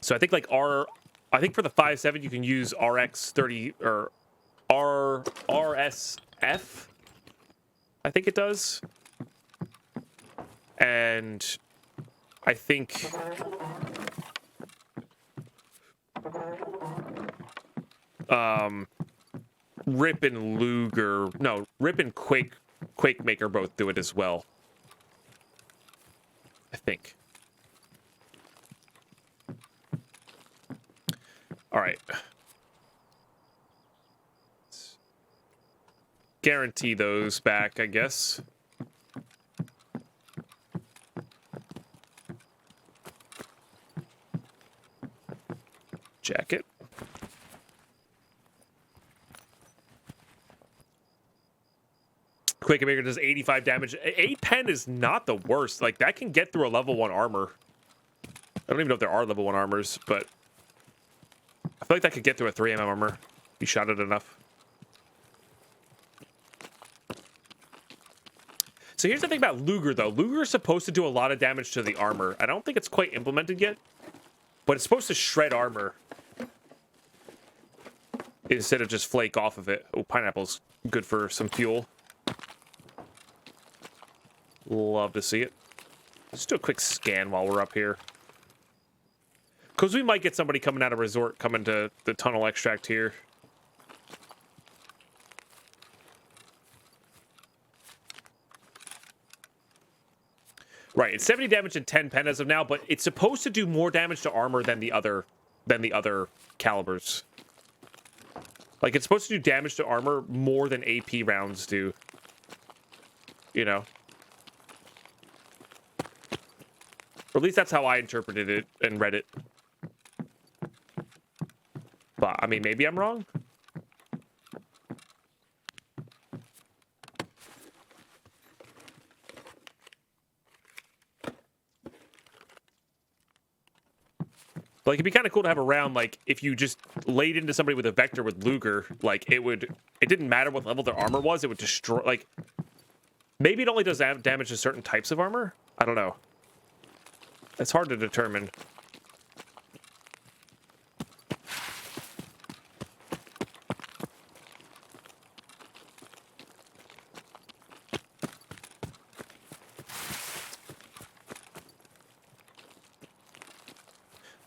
So I think like I think for the 5.7 you can use RX30 or RSF. I think it does. And I think Rip and Luger, no, Rip and Quakemaker both do it as well. I think. All right. Let's guarantee those back, I guess. Jacket. Quakemaker does 85 damage. 8 pen is not the worst. Like, that can get through a level 1 armor. I don't even know if there are level 1 armors, but I feel like that could get through a 3mm armor if you shot it enough. So here's the thing about Luger, though. Luger is supposed to do a lot of damage to the armor. I don't think it's quite implemented yet, but it's supposed to shred armor instead of just flake off of it. Oh, pineapple's good for some fuel. Love to see it. Let's do a quick scan while we're up here. Because we might get somebody coming out of resort coming to the tunnel extract here. Right, it's 70 damage and 10 pen as of now, but it's supposed to do more damage to armor than the other calibers. Like, it's supposed to do damage to armor more than AP rounds do. You know? Or at least that's how I interpreted it and read it. But, I mean, maybe I'm wrong. Like, it'd be kind of cool to have a round, like, if you just laid into somebody with a vector with Luger, like, it didn't matter what level their armor was, it would destroy, like, maybe it only does damage to certain types of armor? I don't know. It's hard to determine.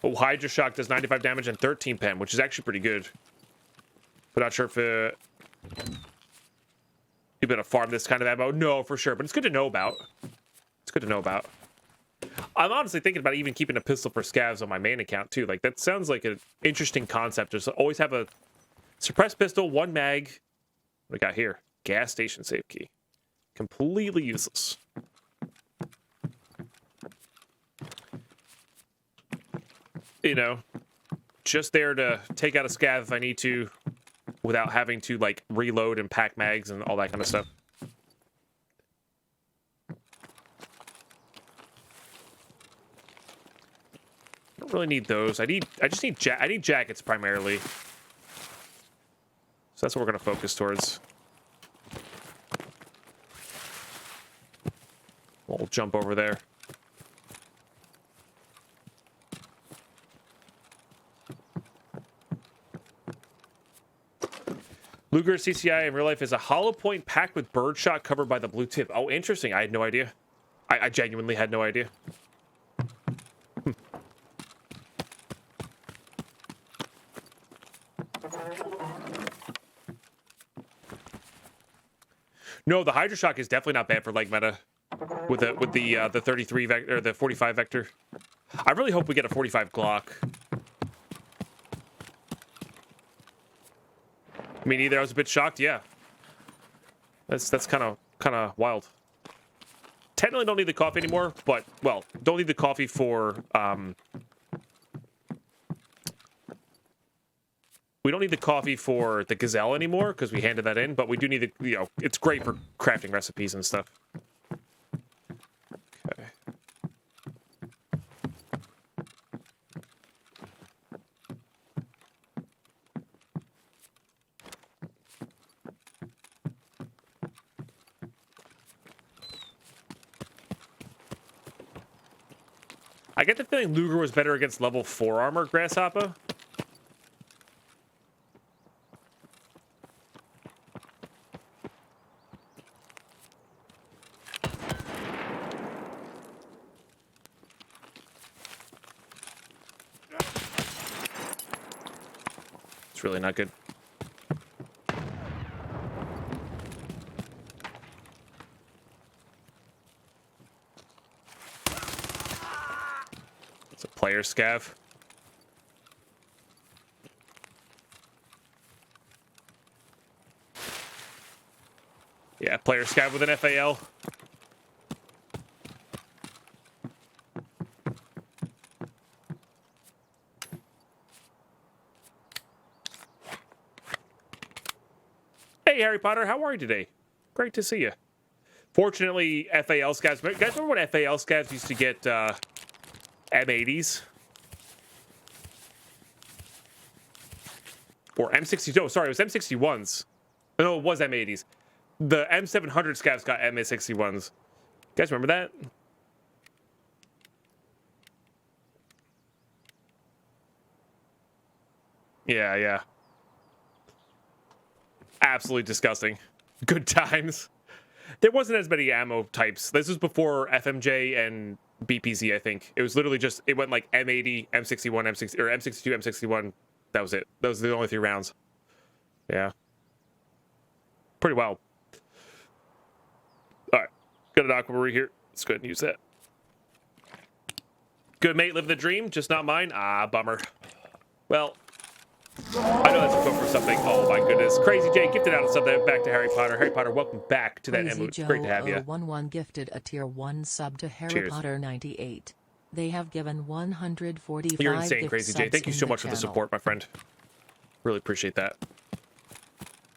Oh, Hydra Shock does 95 damage and 13 pen, which is actually pretty good. But not sure if you've been to farm this kind of ammo. No, for sure. But it's good to know about. It's good to know about. I'm honestly thinking about even keeping a pistol for scavs on my main account, too. Like, that sounds like an interesting concept. Just always have a suppressed pistol, 1 mag. What do we got here? Gas station safe key. Completely useless. you know, just there to take out a scav if I need to, without having to like reload and pack mags and all that kind of stuff. I don't really need those. I just need jackets primarily. So that's what we're gonna focus towards. We'll jump over there. Luger CCI in real life is a hollow point packed with birdshot covered by the blue tip. Oh, interesting. I had no idea. I genuinely had no idea. No, the Hydra Shock is definitely not bad for leg meta with the 33 vector or the 45 vector. I really hope we get a 45 Glock. I mean, either I was a bit shocked, yeah. That's kind of wild. Technically, don't need the coffee anymore, but well, don't need the coffee for we don't need the coffee for the Gazelle anymore because we handed that in, but we do need the, you know, it's great for crafting recipes and stuff. Okay. I get the feeling Luger was better against level 4 armor, Grasshopper. It's really not good. Player scav. Yeah, player scav with an FAL. Hey, Harry Potter, how are you today? Great to see you. Fortunately, FAL scavs. You guys remember when FAL scavs used to get M80s? Or M62. Oh, sorry, it was M61s. No, it was M80s. The M700 scavs got M61s. You guys remember that? Yeah, yeah. Absolutely disgusting. Good times. There wasn't as many ammo types. This was before FMJ and BPZ, I think. It was literally just, it went like M80, M61, M60, or M62, M61. That was it. Those are the only 3 rounds. Yeah. Pretty wild. Alright. Got an aquamarine here. Let's go ahead and use that. Good mate, live the dream, just not mine. Ah, bummer. Well, I know that's a quote for something. Oh my goodness. Crazy J gifted out of something. Back to Harry Potter. Harry Potter, welcome back to that Crazy emote. Joe Great to have you. 011 gifted a tier 1 sub to Harry Cheers. Potter 98. They have given 145 You're insane, gift Crazy J. subs Thank you in so much for the channel. support, my friend. Really appreciate that.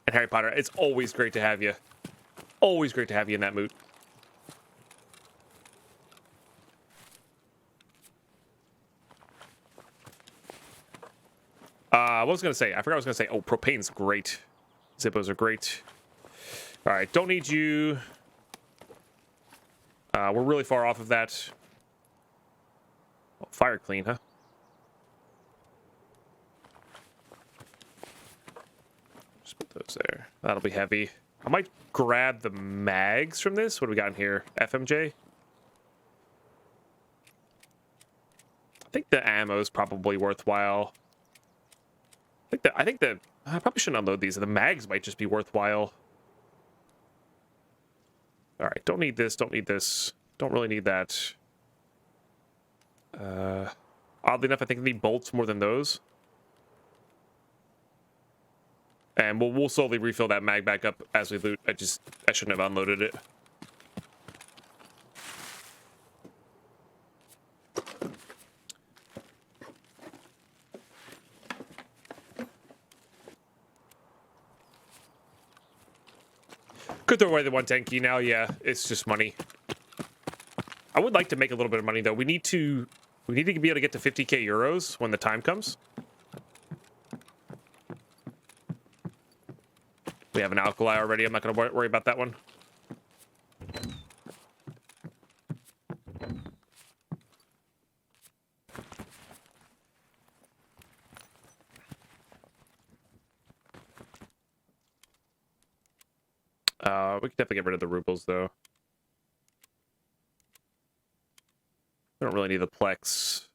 And Harry Potter, it's always great to have you. Always great to have you in that mood. What was I going to say? I forgot what I was going to say. Oh, propane's great. Zippos are great. All right, don't need you. We're really far off of that. Oh, fire clean, huh? Just put those there. That'll be heavy. I might grab the mags from this. What do we got in here? FMJ? I think the ammo is probably worthwhile. I probably shouldn't unload these. The mags might just be worthwhile. All right, don't need this. Don't need this. Don't really need that. Oddly enough, I think I need bolts more than those. And we'll slowly refill that mag back up as we loot. I shouldn't have unloaded it. Could throw away the 110 key now. Yeah, it's just money. I would like to make a little bit of money though. We need to be able to get to 50k euros when the time comes. We have an alkali already. I'm not going to worry about that one. We can definitely get rid of the rubles, though. We don't really need the plex.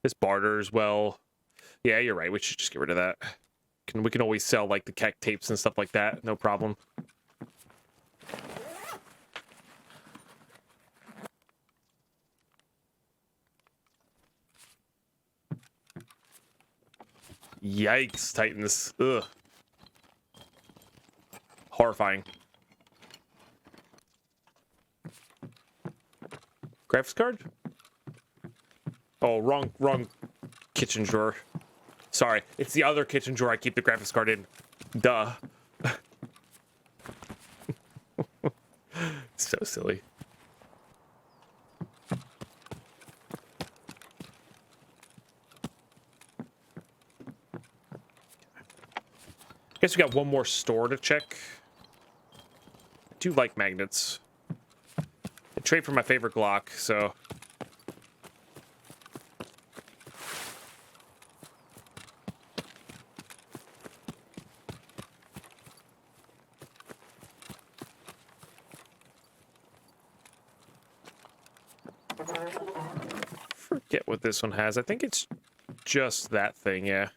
This barter as well. Yeah, you're right. We should just get rid of that. We can always sell, like, the kek tapes and stuff like that. No problem. Yikes, Titans. Ugh. Horrifying. Graphics card? Oh, wrong kitchen drawer. Sorry, it's the other kitchen drawer I keep the graphics card in. Duh. So silly. Guess we got one more store to check. I do like magnets. I trade for my favorite Glock, so... Forget what this one has. I think it's just that thing, yeah.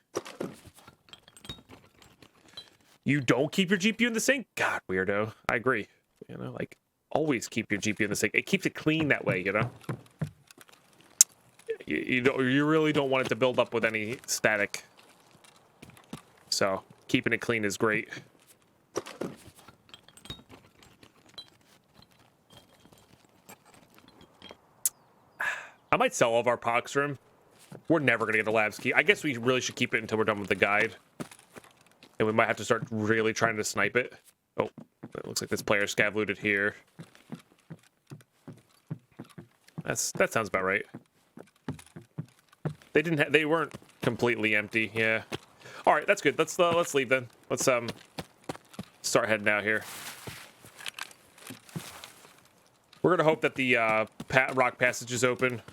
You don't keep your GPU in the sink? God, weirdo. I agree. You know, like, always keep your GPU in the sink. It keeps it clean that way, you know? You really don't want it to build up with any static. So, keeping it clean is great. I might sell all of our Pox room. We're never going to get a labs key. I guess we really should keep it until we're done with the guide. And we might have to start really trying to snipe it. Oh, it looks like this player scav looted here. That sounds about right. They weren't completely empty. Yeah. All right, that's good. Let's leave then. Let's start heading out here. We're gonna hope that the rock passage is open.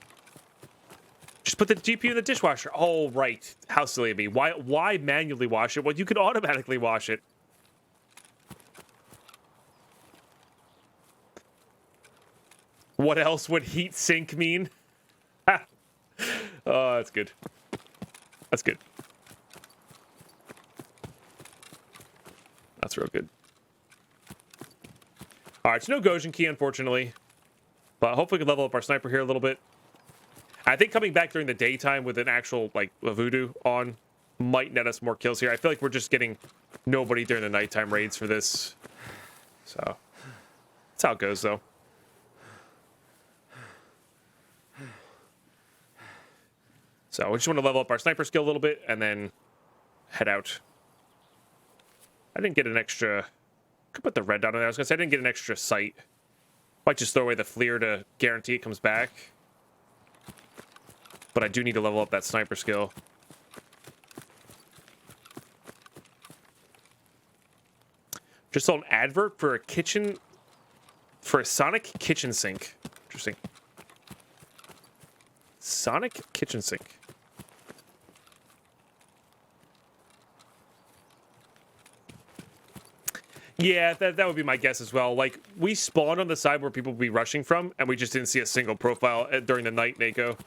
Just put the GPU in the dishwasher. Oh, right. How silly of me. Why manually wash it? Well, you could automatically wash it. What else would heat sink mean? Oh, that's good. That's good. That's real good. All right, so no Gojin key, unfortunately. But hopefully we can level up our sniper here a little bit. I think coming back during the daytime with an actual, like, a voodoo on might net us more kills here. I feel like we're just getting nobody during the nighttime raids for this. So, that's how it goes, though. So, we just want to level up our sniper skill a little bit and then head out. I didn't get an extra... Could put the red dot on there. I was going to say I didn't get an extra sight. Might just throw away the FLIR to guarantee it comes back. But I do need to level up that sniper skill. Just saw an advert for a kitchen... For a Sonic kitchen sink. Interesting. Sonic kitchen sink. Yeah, that would be my guess as well. Like, we spawned on the side where people would be rushing from, and we just didn't see a single profile during the night, Nako.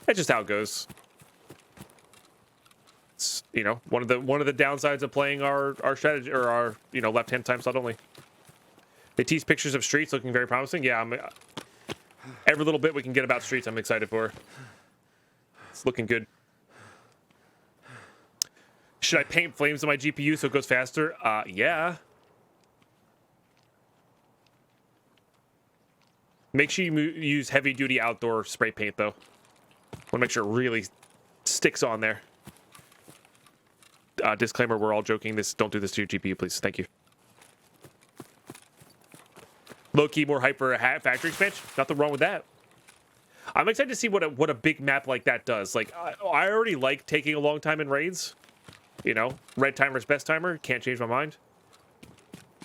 That's just how it goes. It's, you know, one of the downsides of playing our strategy, or our, you know, left-hand time slot only. They tease pictures of streets looking very promising. Yeah, every little bit we can get about streets, I'm excited for. It's looking good. Should I paint flames on my GPU so it goes faster? Yeah. Make sure you use heavy-duty outdoor spray paint, though. Want to make sure it really sticks on there. Disclaimer, we're all joking. Don't do this to your GPU, please. Thank you. Low-key more hype for a factory expansion. Nothing wrong with that. I'm excited to see what a big map like that does. Like, I already like taking a long time in raids. You know, red timer's best timer. Can't change my mind.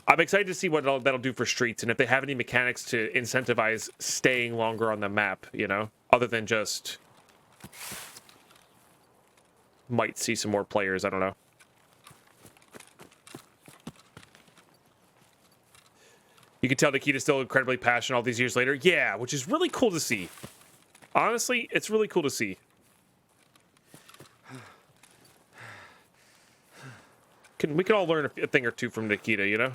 I'm excited to see what that'll do for streets and if they have any mechanics to incentivize staying longer on the map, you know, other than just might see some more players. I don't know. You can tell Nikita's still incredibly passionate all these years later. Yeah, which is really cool to see. Honestly, it's really cool to see. We can all learn a thing or two from Nikita, you know?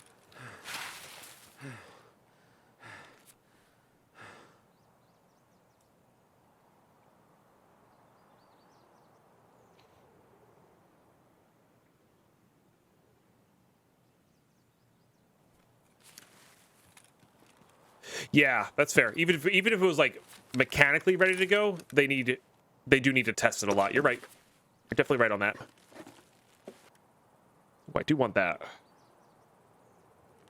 Yeah, that's fair. Even if it was like mechanically ready to go, they do need to test it a lot. You're right. You're definitely right on that. Oh, I do want that.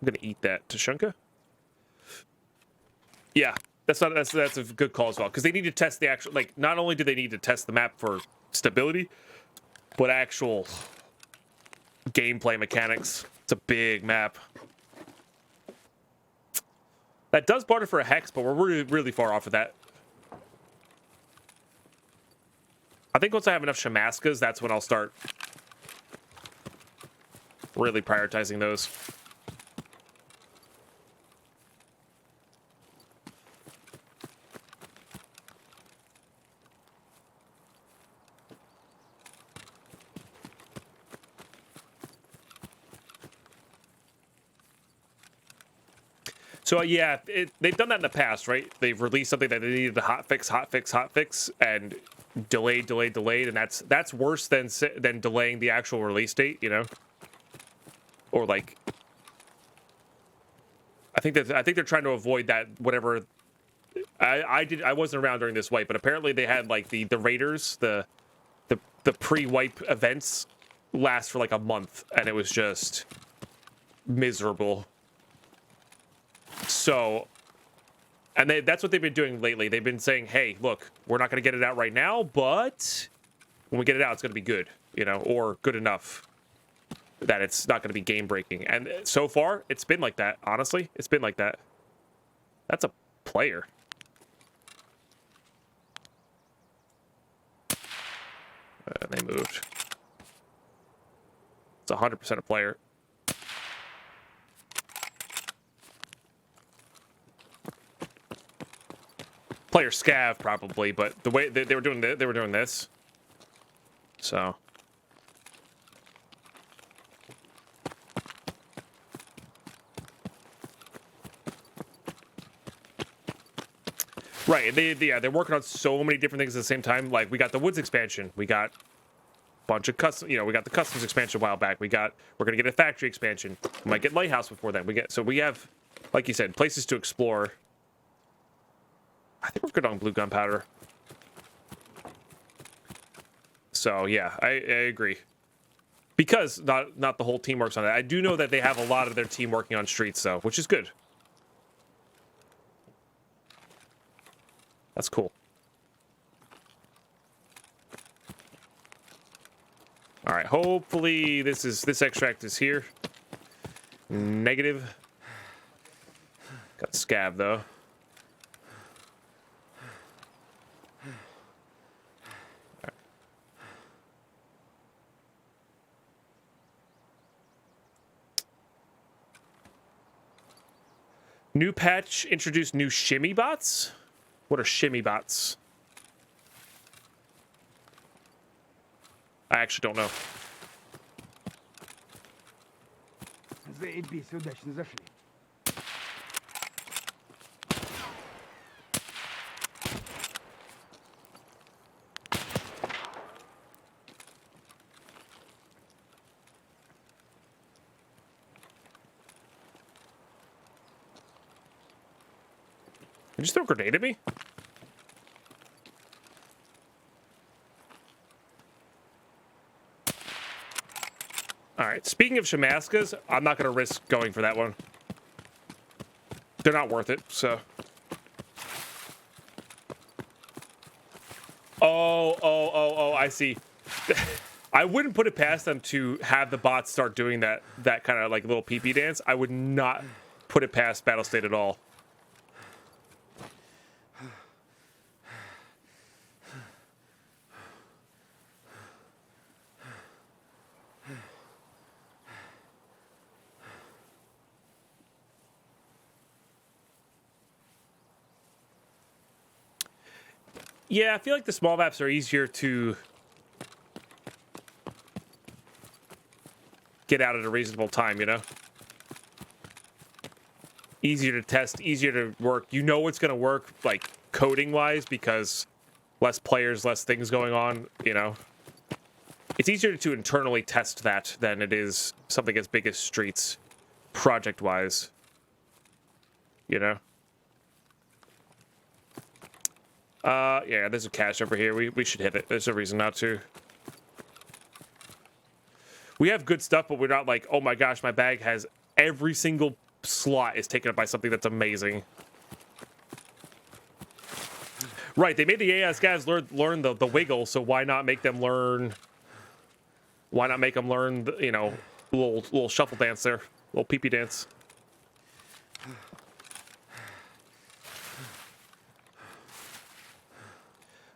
I'm gonna eat that Tushunka. Yeah, that's a good call as well, because they need to test the actual, like, not only do they need to test the map for stability, but actual gameplay mechanics. It's a big map. That does barter for a hex, but we're really, really far off of that. I think once I have enough Shamaskas, that's when I'll start really prioritizing those. So yeah, they've done that in the past, right? They've released something that they needed to hotfix, and delayed, and that's worse than delaying the actual release date, you know? Or like, I think they're trying to avoid that. Whatever. I wasn't around during this wipe, but apparently they had like the raiders, the pre-wipe events last for like a month, and it was just miserable. So, and that's what they've been doing lately. They've been saying, hey, look, we're not going to get it out right now, but when we get it out, it's going to be good, you know, or good enough that it's not going to be game breaking. And so far, it's been like that. Honestly, it's been like that. That's a player. They moved. It's 100% a player. Player scav probably, but the way they were doing this. So right, they're working on so many different things at the same time. Like we got the woods expansion, we got a bunch of custom, you know, we got the customs expansion a while back. We're gonna get a factory expansion. We might get lighthouse before then. We have, like you said, places to explore. I think we're good on blue gunpowder. So yeah, I agree. Because not the whole team works on that. I do know that they have a lot of their team working on streets though, which is good. That's cool. All right, hopefully this extract is here. Negative. Got scav though. New patch introduced new shimmy bots? What are shimmy bots? I actually don't know. Заебись, удачно зашли. Did you just throw a grenade at me? All right, speaking of Shamaskas, I'm not going to risk going for that one. they're not worth it. So. Oh, I see. I wouldn't put it past them to have the bots start doing that kind of like little pee-pee dance. I would not put it past Battlestate at all. Yeah, I feel like the small maps are easier to get out at a reasonable time, you know? Easier to test, easier to work. You know it's going to work, like, coding-wise, because less players, less things going on, you know? It's easier to internally test that than it is something as big as Streets, project-wise. You know? Yeah, there's a cache over here. We should hit it. There's no reason not to. We have good stuff, but we're not like, oh my gosh, my bag has every single slot is taken up by something that's amazing. Right, they made the AS guys learn the wiggle, so why not make them learn? Why not make them learn, the, you know, little shuffle dance there, little pee-pee dance.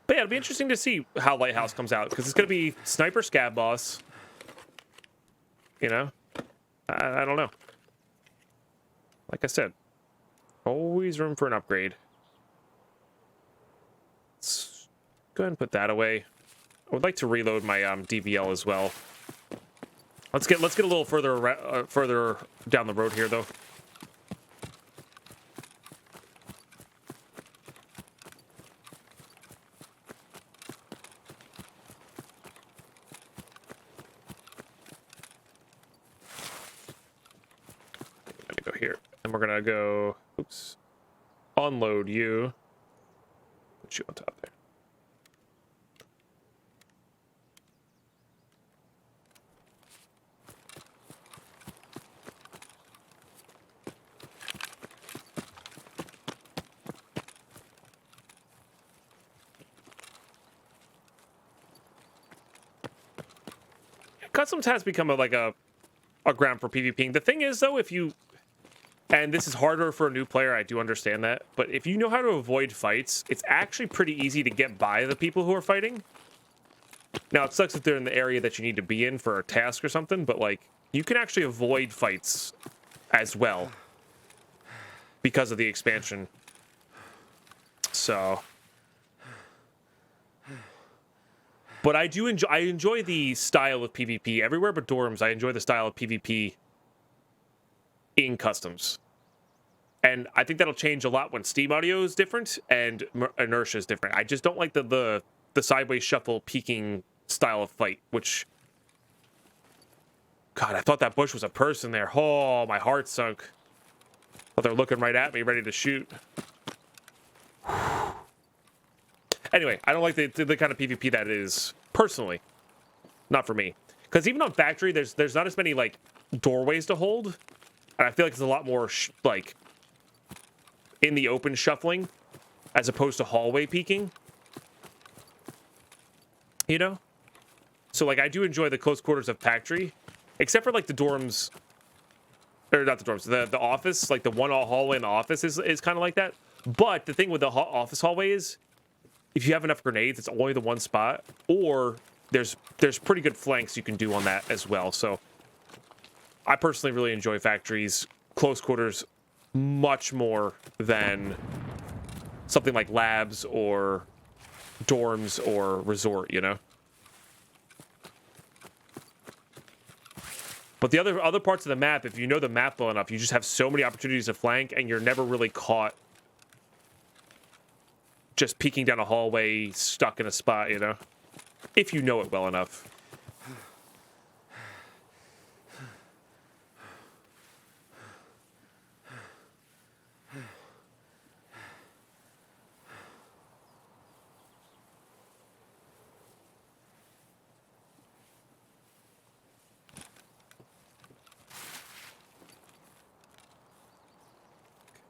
But yeah, it'll be interesting to see how Lighthouse comes out, because it's going to be Sniper Scav Boss. You know? I don't know. Like I said, always room for an upgrade. Let's go ahead and put that away. I would like to reload my DVL as well. Let's get a little further down the road here, though. Go here, and we're gonna go. Oops. Unload you. Put you on top there. Customs has become a ground for PvPing. The thing is, though, if you, and this is harder for a new player, I do understand that, but if you know how to avoid fights, it's actually pretty easy to get by the people who are fighting. Now, it sucks if they're in the area that you need to be in for a task or something, but, like, you can actually avoid fights as well because of the expansion. So... But I enjoy the style of PvP everywhere but dorms. I enjoy the style of PvP in customs. And I think that'll change a lot when Steam audio is different and inertia is different. I just don't like the sideways shuffle peeking style of fight, which... God, I thought that bush was a person there. Oh, my heart sunk. Thought they're looking right at me, ready to shoot. Anyway, I don't like the kind of PvP that is, personally. Not for me. Because even on Factory, there's not as many, like, doorways to hold. And I feel like it's a lot more, like, in the open shuffling, as opposed to hallway peeking. You know? So, like, I do enjoy the close quarters of Factory. Except for, like, the dorms... Or not the dorms, the office. Like, the one hallway in the office is kind of like that. But the thing with the office hallway is... If you have enough grenades, it's only the one spot, or there's pretty good flanks you can do on that as well. So I personally really enjoy Factory's close quarters much more than something like labs or dorms or resort, you know? But the other parts of the map, if you know the map well enough, you just have so many opportunities to flank, and you're never really caught just peeking down a hallway, stuck in a spot, you know? If you know it well enough.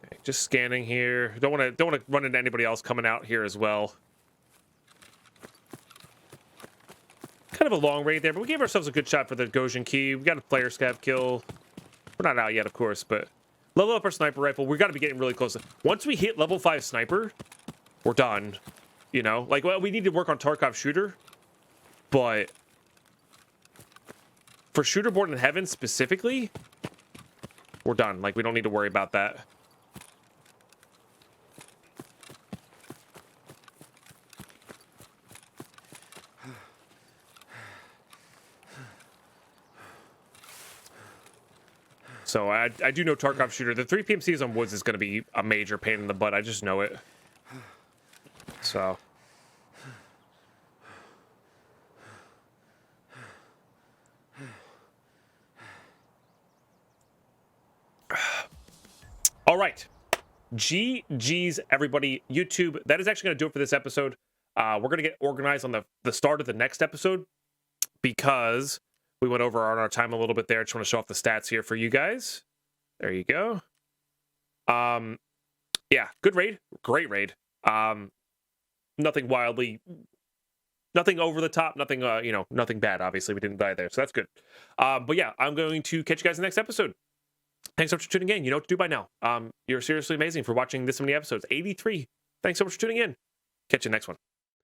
Okay. just scanning here. Don't want to run into anybody else coming out here as well. Kind of a long raid there, but we gave ourselves a good shot for the Gojin key. We got a player scav kill. We're not out yet, of course, but level up our sniper rifle. We got to be getting really close. Once we hit level 5 sniper, we're done. You know, like, well, we need to work on Tarkov shooter, but for shooter born in heaven specifically, we're done. Like, we don't need to worry about that. So I do know Tarkov shooter. The 3 PMCs on woods is going to be a major pain in the butt. I just know it. So. All right. GG's, everybody. YouTube, that is actually going to do it for this episode. We're going to get organized on the start of the next episode because we went over on our time a little bit there. I just want to show off the stats here for you guys. There you go. Yeah, good raid. Great raid. Nothing over the top, nothing, nothing bad. Obviously, we didn't die there, so that's good. But yeah, I'm going to catch you guys in the next episode. Thanks so much for tuning in. You know what to do by now. You're seriously amazing for watching this many episodes. 83. Thanks so much for tuning in. Catch you next one.